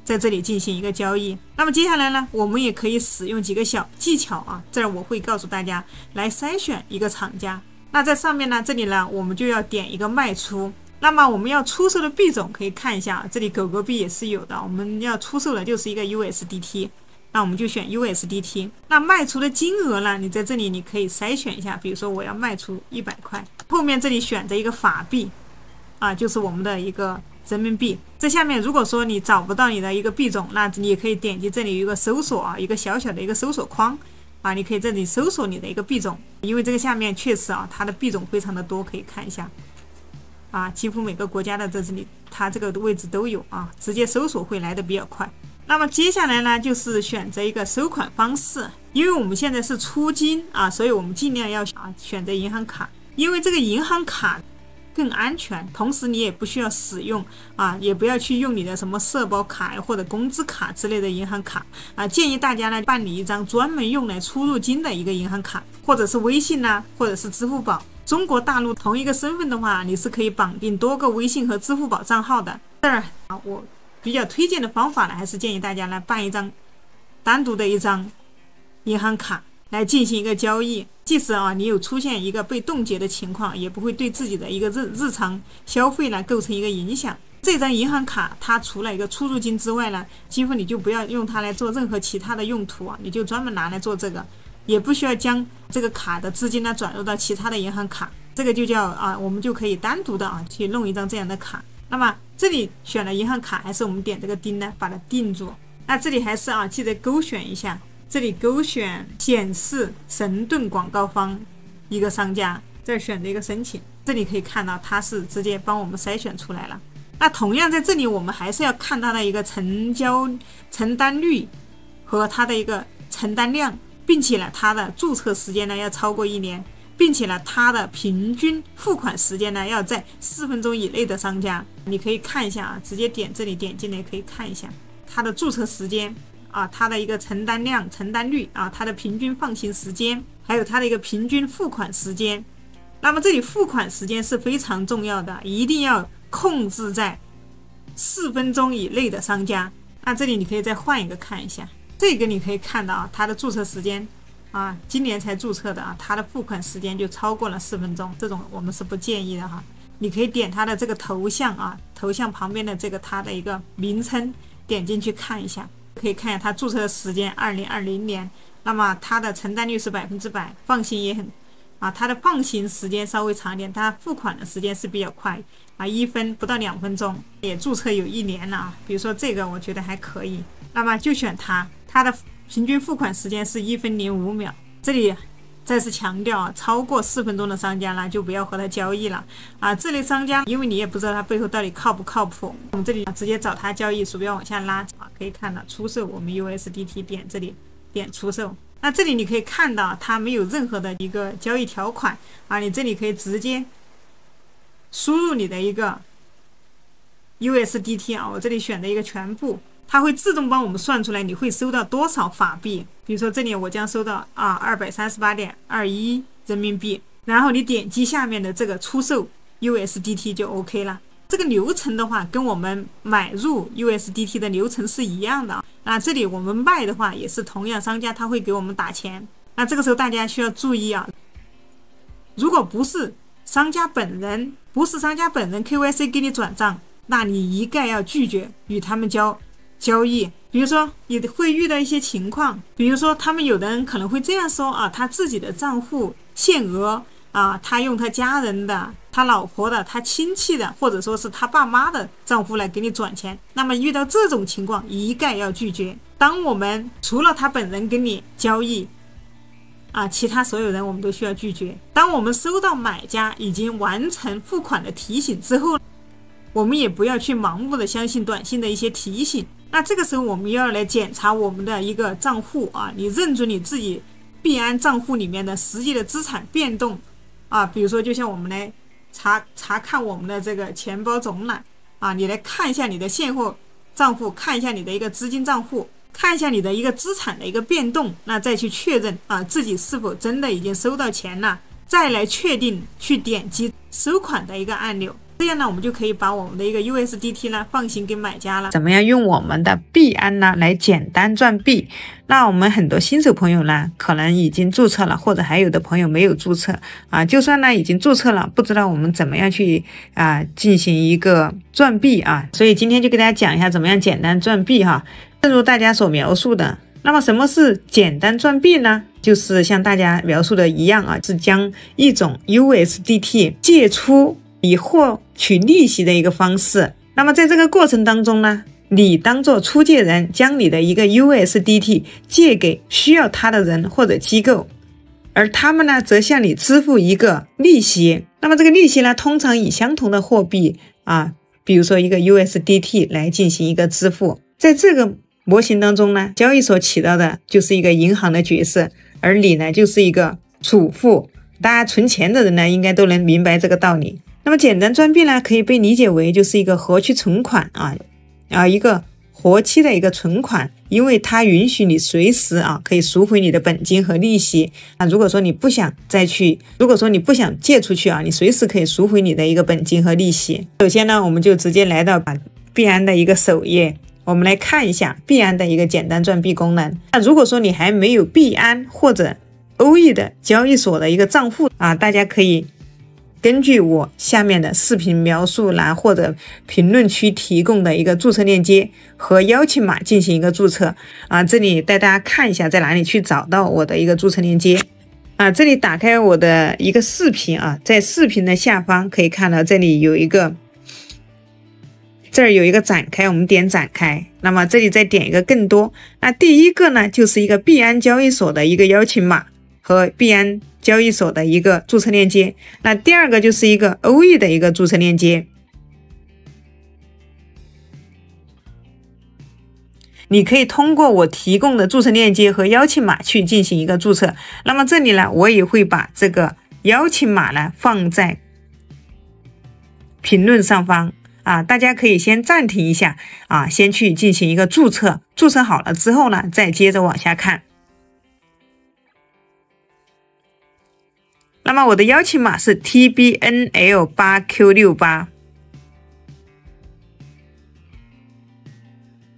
Speaker 1: 在这里进行一个交易。那么接下来呢，我们也可以使用几个小技巧这儿我会告诉大家来筛选一个厂家。那在上面呢，这里呢，我们就要点一个卖出。那么我们要出售的币种可以看一下这里狗狗币也是有的，我们要出售的就是一个 USDT， 那我们就选 USDT。 那卖出的金额呢，你在这里你可以筛选一下，比如说我要卖出100块，后面这里选择一个法币就是我们的一个人民币。这下面如果说你找不到你的一个币种，那你也可以点击这里有一个搜索一个小小的一个搜索框你可以这里搜索你的一个币种，因为这个下面确实它的币种非常的多，可以看一下几乎每个国家的这里它这个位置都有直接搜索会来的比较快。那么接下来呢，就是选择一个收款方式，因为我们现在是出金所以我们尽量要选择银行卡，因为这个银行卡更安全，同时你也不需要使用也不要去用你的什么社保卡或者工资卡之类的银行卡建议大家呢办理一张专门用来出入金的一个银行卡，或者是微信或者是支付宝。中国大陆同一个身份的话，你是可以绑定多个微信和支付宝账号的。这儿我比较推荐的方法呢，还是建议大家来办一张单独的一张银行卡来进行一个交易，即使你有出现一个被冻结的情况，也不会对自己的一个日常消费呢构成一个影响。这张银行卡它除了一个出入金之外呢，几乎你就不要用它来做任何其他的用途你就专门拿来做这个，也不需要将这个卡的资金呢转入到其他的银行卡，这个就叫我们就可以单独的去弄一张这样的卡。那么这里选了银行卡，还是我们点这个钉呢把它定住。那这里还是记得勾选一下，这里勾选显示神盾广告方一个商家，这选择一个申请，这里可以看到它是直接帮我们筛选出来了。那同样在这里我们还是要看它的一个成单率和它的一个成单量，并且呢它的注册时间呢要超过1年，并且呢它的平均付款时间呢要在4分钟以内的商家，你可以看一下直接点这里点进来可以看一下。它的注册时间啊，它的一个承担量、承担率啊，它的平均放行时间，还有它的一个平均付款时间。那么这里付款时间是非常重要的，一定要控制在4分钟以内的商家。那这里你可以再换一个看一下，这个你可以看到啊，它的注册时间啊，今年才注册的啊，它的付款时间就超过了4分钟，这种我们是不建议的哈。你可以点它的这个头像啊，头像旁边的这个它的一个名称，点进去看一下，可以看一下它注册的时间2020年，那么它的承担率是100%，放行也很啊，它的放行时间稍微长一点，它付款的时间是比较快啊，1分不到2分钟，也注册有1年了啊。比如说这个我觉得还可以，那么就选它，它的平均付款时间是1分05秒。这里再次强调啊，超过4分钟的商家呢，就不要和他交易了啊。这类商家，因为你也不知道他背后到底靠不靠谱，我们这里直接找他交易，鼠标往下拉啊，可以看到出售我们 USDT， 点这里点出售。那这里你可以看到它没有任何的一个交易条款啊，你这里可以直接输入你的一个 USDT 啊，我这里选的一个全部，它会自动帮我们算出来你会收到多少法币。比如说这里我将收到238.21人民币，然后你点击下面的这个出售 USDT 就 OK 了。这个流程的话跟我们买入 USDT 的流程是一样的啊。这里我们卖的话也是同样，商家他会给我们打钱。那这个时候大家需要注意啊，如果不是商家本人 KYC 给你转账，那你一概要拒绝与他们交易。比如说你会遇到一些情况，比如说他们有的人可能会这样说啊，他自己的账户限额啊，他用他家人的、他老婆的、他亲戚的，或者说是他爸妈的账户来给你转钱，那么遇到这种情况一概要拒绝。当我们除了他本人跟你交易啊，其他所有人我们都需要拒绝。当我们收到买家已经完成付款的提醒之后，我们也不要去盲目的相信短信的一些提醒。那这个时候我们要来检查我们的一个账户啊，你认准你自己币安账户里面的实际的资产变动啊，比如说就像我们来查看我们的这个钱包总览啊，你来看一下你的现货账户，看一下你的一个资金账户，看一下你的一个资产的一个变动，那再去确认啊自己是否真的已经收到钱了，再来确定去点击收款的一个按钮。这样呢，我们就可以把我们的一个 USDT 呢放行给买家了。怎么样用我们的币安呢来简单赚币？那我们很多新手朋友呢，可能已经注册了，或者还有的朋友没有注册啊。就算呢已经注册了，不知道我们怎么样去进行一个赚币啊。所以今天就给大家讲一下怎么样简单赚币哈。正如大家所描述的，那么什么是简单赚币呢？就是像大家描述的一样啊，是将一种 USDT 借出以获取利息的一个方式。那么在这个过程当中呢，你当做出借人，将你的一个 USDT 借给需要它的人或者机构，而他们呢则向你支付一个利息。那么这个利息呢，通常以相同的货币啊，比如说一个 USDT 来进行一个支付。在这个模型当中呢，交易所起到的就是一个银行的角色，而你呢就是一个储户。大家存钱的人呢，应该都能明白这个道理。那么简单赚币呢，可以被理解为就是一个活期存款一个活期的一个存款，因为它允许你随时可以赎回你的本金和利息如果说你不想借出去你随时可以赎回你的一个本金和利息。首先呢，我们就直接来到币安的一个首页，我们来看一下币安的一个简单赚币功能。那如果说你还没有币安或者欧易的交易所的一个账户大家可以根据我下面的视频描述栏或者评论区提供的一个注册链接和邀请码进行一个注册这里带大家看一下在哪里去找到我的一个注册链接这里打开我的一个视频在视频的下方可以看到这里有一个展开，我们点展开，那么这里再点一个更多。那第一个呢，就是一个币安交易所的一个邀请码和币安交易所的一个注册链接。那第二个就是一个欧易的一个注册链接。你可以通过我提供的注册链接和邀请码去进行一个注册。那么这里呢，我也会把这个邀请码呢放在评论上方大家可以先暂停一下先去进行一个注册，注册好了之后呢，再接着往下看。那么我的邀请码是 TBNL8Q68。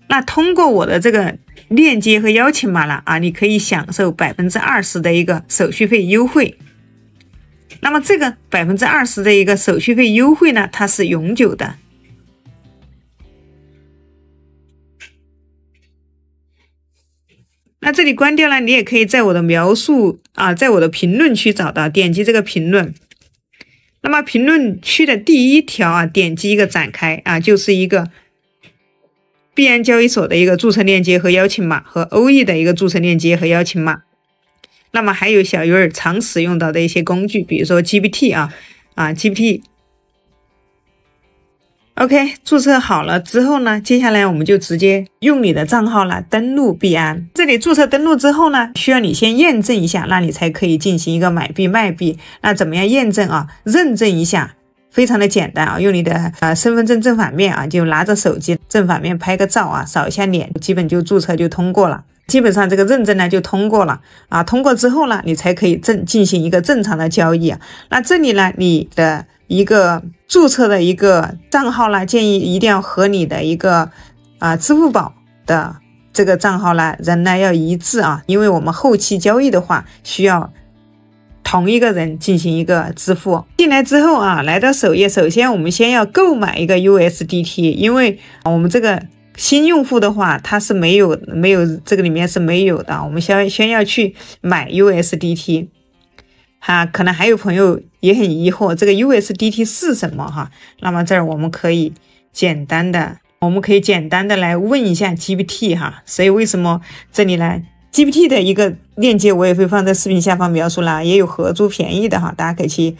Speaker 1: 那通过我的这个链接和邀请码了你可以享受 20% 的一个手续费优惠。那么这个 20% 的一个手续费优惠呢，它是永久的。那这里关掉了，你也可以在我的描述在我的评论区找到，点击这个评论。那么评论区的第一条点击一个展开就是一个币安交易所的一个注册链接和邀请码，和欧易的一个注册链接和邀请码。那么还有小鱼儿常使用到的一些工具，比如说 GPT GPT。 OK， 注册好了之后呢，接下来我们就直接用你的账号登录币安。这里注册登录之后呢，需要你先验证一下，那你才可以进行一个买币卖币。那怎么样验证认证一下非常的简单用你的身份证正反面就拿着手机正反面拍个照扫一下脸，基本就注册就通过了。基本上这个认证呢就通过了通过之后呢，你才可以进行一个正常的交易那这里呢，你的一个注册的一个账号呢，建议一定要和你的一个支付宝的这个账号人要一致因为我们后期交易的话需要同一个人进行一个支付。进来之后来到首页，首先我们先要购买一个 USDT， 因为我们这个新用户的话它是没有这个里面是没有的，我们先要去买 USDT。可能还有朋友也很疑惑这个 USDT 是什么那么这儿我们可以简单的来问一下 GPT 所以为什么这里呢 GPT 的一个链接我也会放在视频下方描述也有合租便宜的大家可以去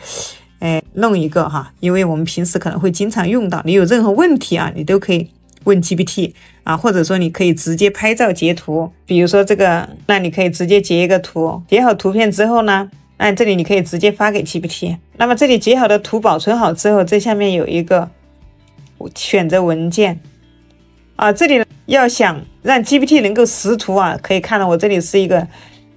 Speaker 1: 弄一个因为我们平时可能会经常用到，你有任何问题你都可以问 GPT或者说你可以直接拍照截图，比如说这个，那你可以直接截一个图，截好图片之后呢，这里你可以直接发给 GPT。 那么这里截好的图保存好之后，这下面有一个选择文件这里要想让 GPT 能够识图可以看到我这里是一个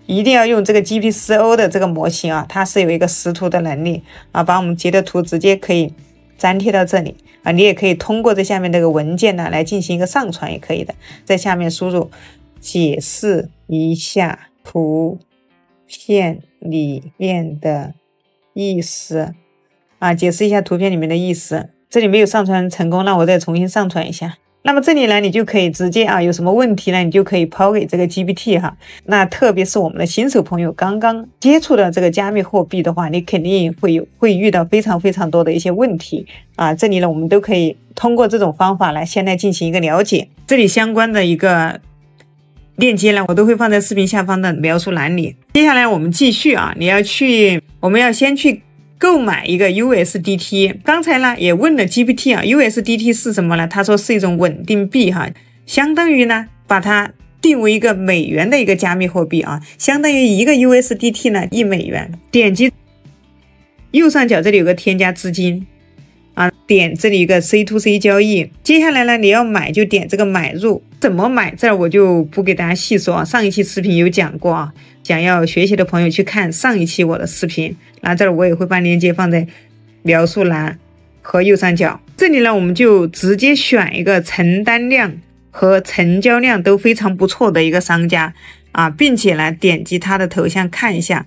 Speaker 1: 一定要用这个 GPT-4o 的这个模型它是有一个识图的能力把我们截的图直接可以粘贴到这里你也可以通过这下面这个文件来进行一个上传也可以的，在下面输入解释一下图片里面的意思解释一下图片里面的意思。这里没有上传成功，那我再重新上传一下。那么这里呢，你就可以直接有什么问题呢，你就可以抛给这个 GPT 那特别是我们的新手朋友刚刚接触的这个加密货币的话，你肯定会遇到非常非常多的一些问题这里呢，我们都可以通过这种方法来现在进行一个了解。这里相关的一个链接呢，我都会放在视频下方的描述栏里。接下来我们继续我们要先去购买一个 USDT。 刚才呢也问了 GPT USDT 是什么呢？他说是一种稳定币相当于呢把它定为一个美元的一个加密货币相当于一个 USDT 呢1美元。点击右上角这里有个添加资金点这里一个 C2C 交易。接下来呢你要买就点这个买入。怎么买这儿我就不给大家细说上一期视频有讲过想要学习的朋友去看上一期我的视频，那这儿我也会把链接放在描述栏和右上角。这里呢我们就直接选一个承担量和成交量都非常不错的一个商家并且呢点击他的头像看一下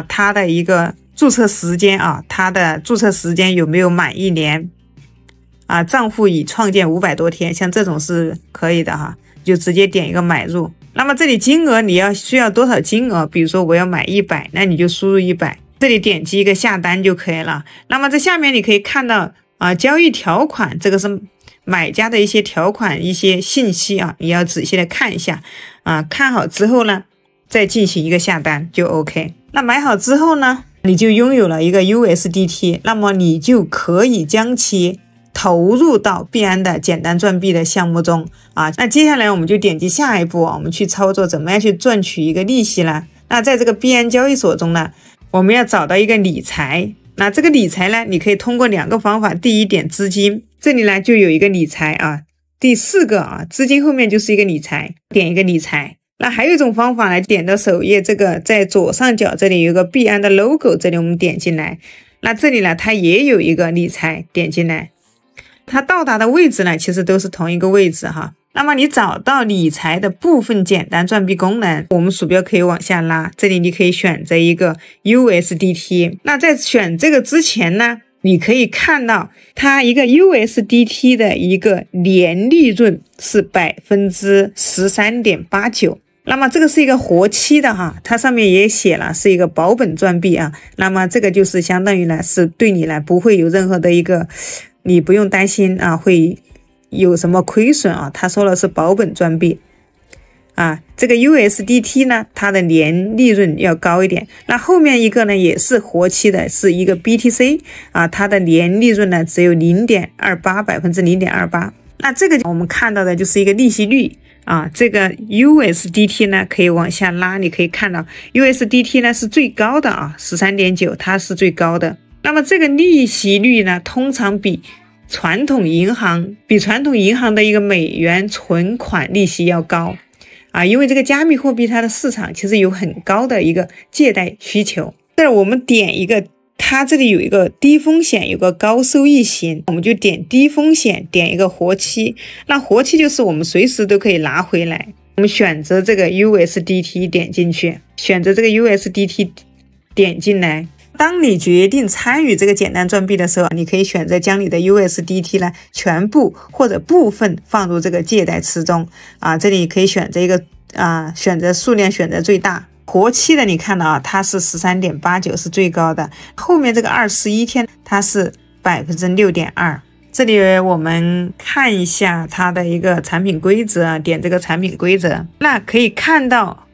Speaker 1: 他的一个注册时间他的注册时间有没有满1年账户已创建500多天，像这种是可以的就直接点一个买入。那么这里金额你需要多少金额，比如说我要买100，那你就输入100，这里点击一个下单就可以了。那么在下面你可以看到交易条款，这个是买家的一些条款一些信息你要仔细的看一下看好之后呢再进行一个下单就 OK。 那买好之后呢你就拥有了一个 USDT， 那么你就可以将其投入到币安的简单赚币的项目中那接下来我们就点击下一步我们去操作怎么样去赚取一个利息呢？那在这个币安交易所中呢，我们要找到一个理财。那这个理财呢，你可以通过2个方法。第一，点资金这里呢就有一个理财啊，第4个啊，资金后面就是一个理财，点一个理财。那还有一种方法呢，点到首页这个在左上角这里有一个币安的 logo， 这里我们点进来，那这里呢它也有一个理财，点进来，它到达的位置呢其实都是同一个位置哈。那么你找到理财的部分简单赚币功能，我们鼠标可以往下拉，这里你可以选择一个 USDT。那在选这个之前呢，你可以看到它一个 USDT 的一个年利润是 13.89%。那么这个是一个活期的哈，它上面也写了是一个保本赚币啊。那么这个就是相当于呢是对你呢不会有任何的一个，你不用担心啊会有什么亏损啊，他说了是保本赚币啊。这个 USDT 呢它的年利润要高一点。那后面一个呢也是活期的，是一个 BTC 啊，它的年利润呢只有 0.28%。那这个我们看到的就是一个利息率啊。这个 USDT 呢可以往下拉，你可以看到 USDT 呢是最高的啊， 13.9%， 它是最高的。那么这个利息率呢通常比传统银行的一个美元存款利息要高啊，因为这个加密货币它的市场其实有很高的一个借贷需求。但我们点一个，它这里有一个低风险，有个高收益型，我们就点低风险，点一个活期。那活期就是我们随时都可以拿回来。我们选择这个 USDT 点进去，选择这个 USDT 点进来。当你决定参与这个简单赚币的时候，你可以选择将你的 USDT 呢全部或者部分放入这个借贷池中啊。这里可以选择一个选择数量，选择最大。活期的你看到啊，它是 13.89% 是最高的，后面这个21天它是 6.2%。这里我们看一下它的一个产品规则啊，点这个产品规则，那可以看到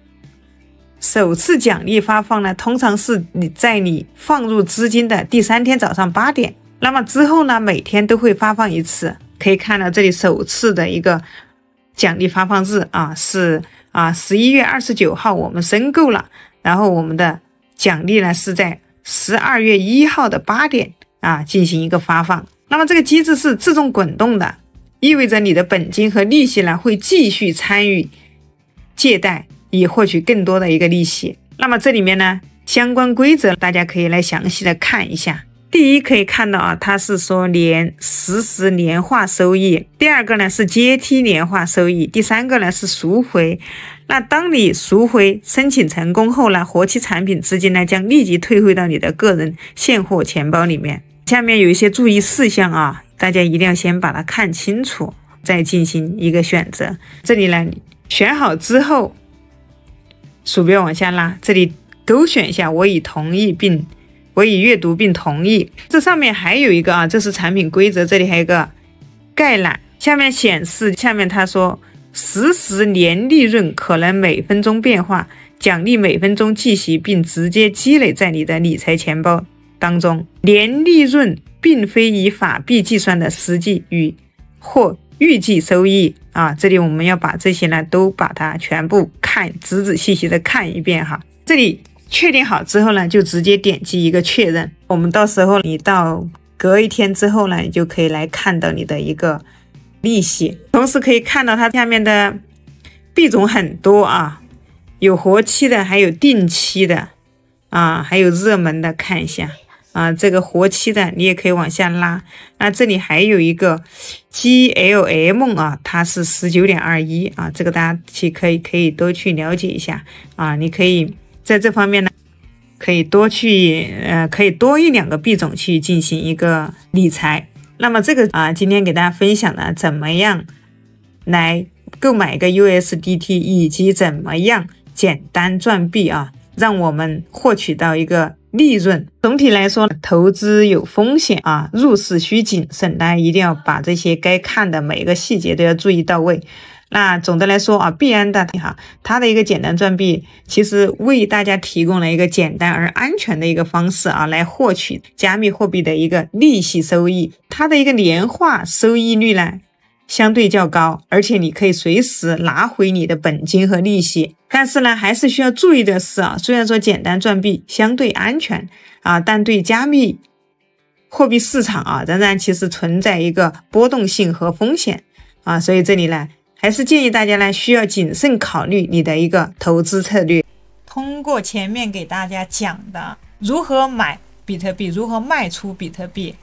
Speaker 1: 首次奖励发放呢，通常是你放入资金的第3天早上8点，那么之后呢每天都会发放一次。可以看到这里首次的一个奖励发放日啊是11月29号我们申购了，然后我们的奖励呢是在12月1号的8点进行一个发放。那么这个机制是自动滚动的，意味着你的本金和利息呢会继续参与借贷，以获取更多的一个利息。那么这里面呢相关规则大家可以来详细的看一下。第一可以看到啊，它是说实时年化收益，第二个呢是阶梯年化收益，第三个呢是赎回。那当你赎回申请成功后呢，活期产品资金呢将立即退回到你的个人现货钱包里面。下面有一些注意事项啊，大家一定要先把它看清楚，再进行一个选择。这里呢选好之后，鼠标往下拉，这里勾选一下我已阅读并同意。这上面还有一个啊，这是产品规则，这里还有一个概览，下面显示，下面他说实时年利润可能每分钟变化，奖励每分钟计息并直接积累在你的理财钱包当中。年利润并非以法币计算的实际或预计收益啊，这里我们要把这些呢都把它全部仔仔细细的看一遍哈。这里确定好之后呢，就直接点击一个确认。我们到时候你到隔一天之后呢，你就可以来看到你的一个利息。同时可以看到它下面的币种很多啊，有活期的，还有定期的还有热门的，看一下这个活期的你也可以往下拉。那这里还有一个 GLM 它是 19.21 这个大家可以多去了解一下你可以在这方面呢，可以多一两个币种去进行一个理财。那么这个今天给大家分享的怎么样来购买一个 USDT， 以及怎么样简单赚币让我们获取到一个利润。总体来说，投资有风险入市需谨慎，大家一定要把这些该看的每一个细节都要注意到位。那总的来说币安的它的一个简单赚币，其实为大家提供了一个简单而安全的一个方式来获取加密货币的一个利息收益。它的一个年化收益率呢相对较高，而且你可以随时拿回你的本金和利息。但是呢，还是需要注意的是虽然说简单赚币相对安全但对加密
Speaker 2: 货币市场啊，仍然其实存在一个波动性和风险啊，所以这里呢，还是建议大家呢需要谨慎考虑你的一个投资策略。
Speaker 1: 通过前面给大家讲的如何买比特币，如何卖出比特币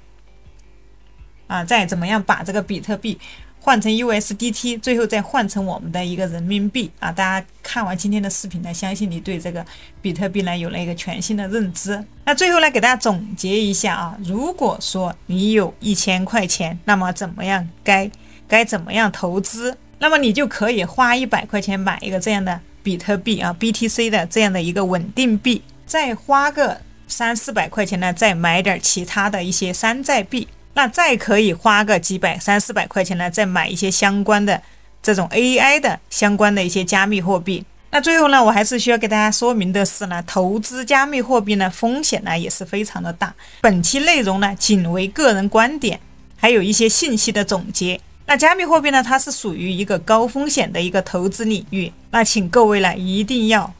Speaker 1: 啊，再怎么样把这个比特币换成 USDT， 最后再换成我们的一个人民币啊！大家看完今天的视频呢，相信你对这个比特币呢有了一个全新的认知。那最后呢，给大家总结一下啊，如果说你有1000块钱，那么怎么样该怎么样投资？那么你就可以花100块钱买一个这样的比特币啊 ，BTC 的这样的一个稳定币，再花个300-400块钱呢，再买点其他的一些山寨币。那再可以花个几百300-400块钱呢，再买一些相关的这种 AI 的相关的一些加密货币。那最后呢，我还是需要给大家说明的是呢，投资加密货币呢，风险呢也是非常的大。本期内容呢，仅为个人观点，还有一些信息的总结。那加密货币呢，它是属于一个高风险的一个投资领域。那请各位呢，一定要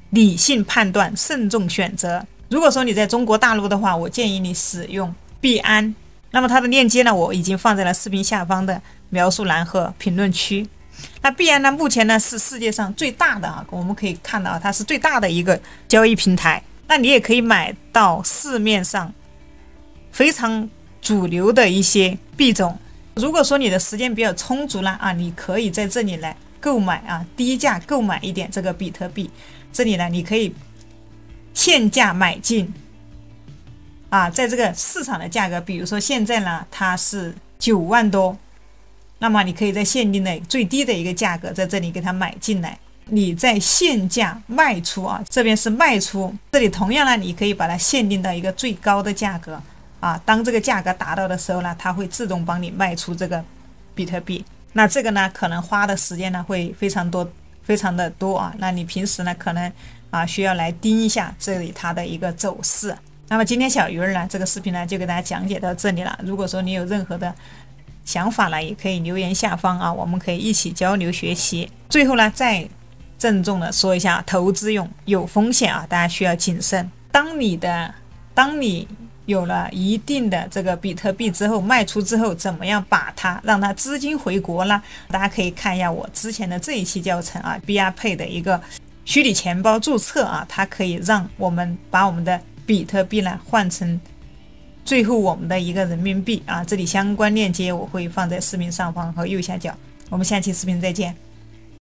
Speaker 1: 理性判断，慎重选择。如果说你在中国大陆的话，我建议你使用币安，那么它的链接呢，我已经放在了视频下方的描述栏和评论区。那币安呢，目前呢是世界上最大的啊，我们可以看到它是最大的一个交易平台。那你也可以买到市面上非常主流的一些币种。如果说你的时间比较充足了啊，你可以在这里来购买啊，低价购买一点这个比特币。这里呢，你可以现价买进。啊，在这个市场的价格，比如说现在呢，它是9万多，那么你可以在限定的最低的一个价格，在这里给它买进来，你在现价卖出啊，这边是卖出，这里同样呢，你可以把它限定到一个最高的价格啊，当这个价格达到的时候呢，它会自动帮你卖出这个比特币。那这个呢，可能花的时间呢会非常的多啊，那你平时呢可能啊需要来盯一下这里它的一个走势。那么今天小鱼儿呢，这个视频呢就给大家讲解到这里了。如果说你有任何的想法呢，也可以留言下方啊，我们可以一起交流学习。最后呢，再郑重的说一下，投资有风险啊，大家需要谨慎。当你有了一定的这个比特币之后，卖出之后，怎么样把它让它资金回国呢？大家可以看一下我之前的这一期教程啊 ，BRPay 的一个虚拟钱包注册啊，它可以让我们把我们的比特币呢换成最后我们的一个人民币啊，这里相关链接我会放在视频上方和右下角。我们下期视频再见。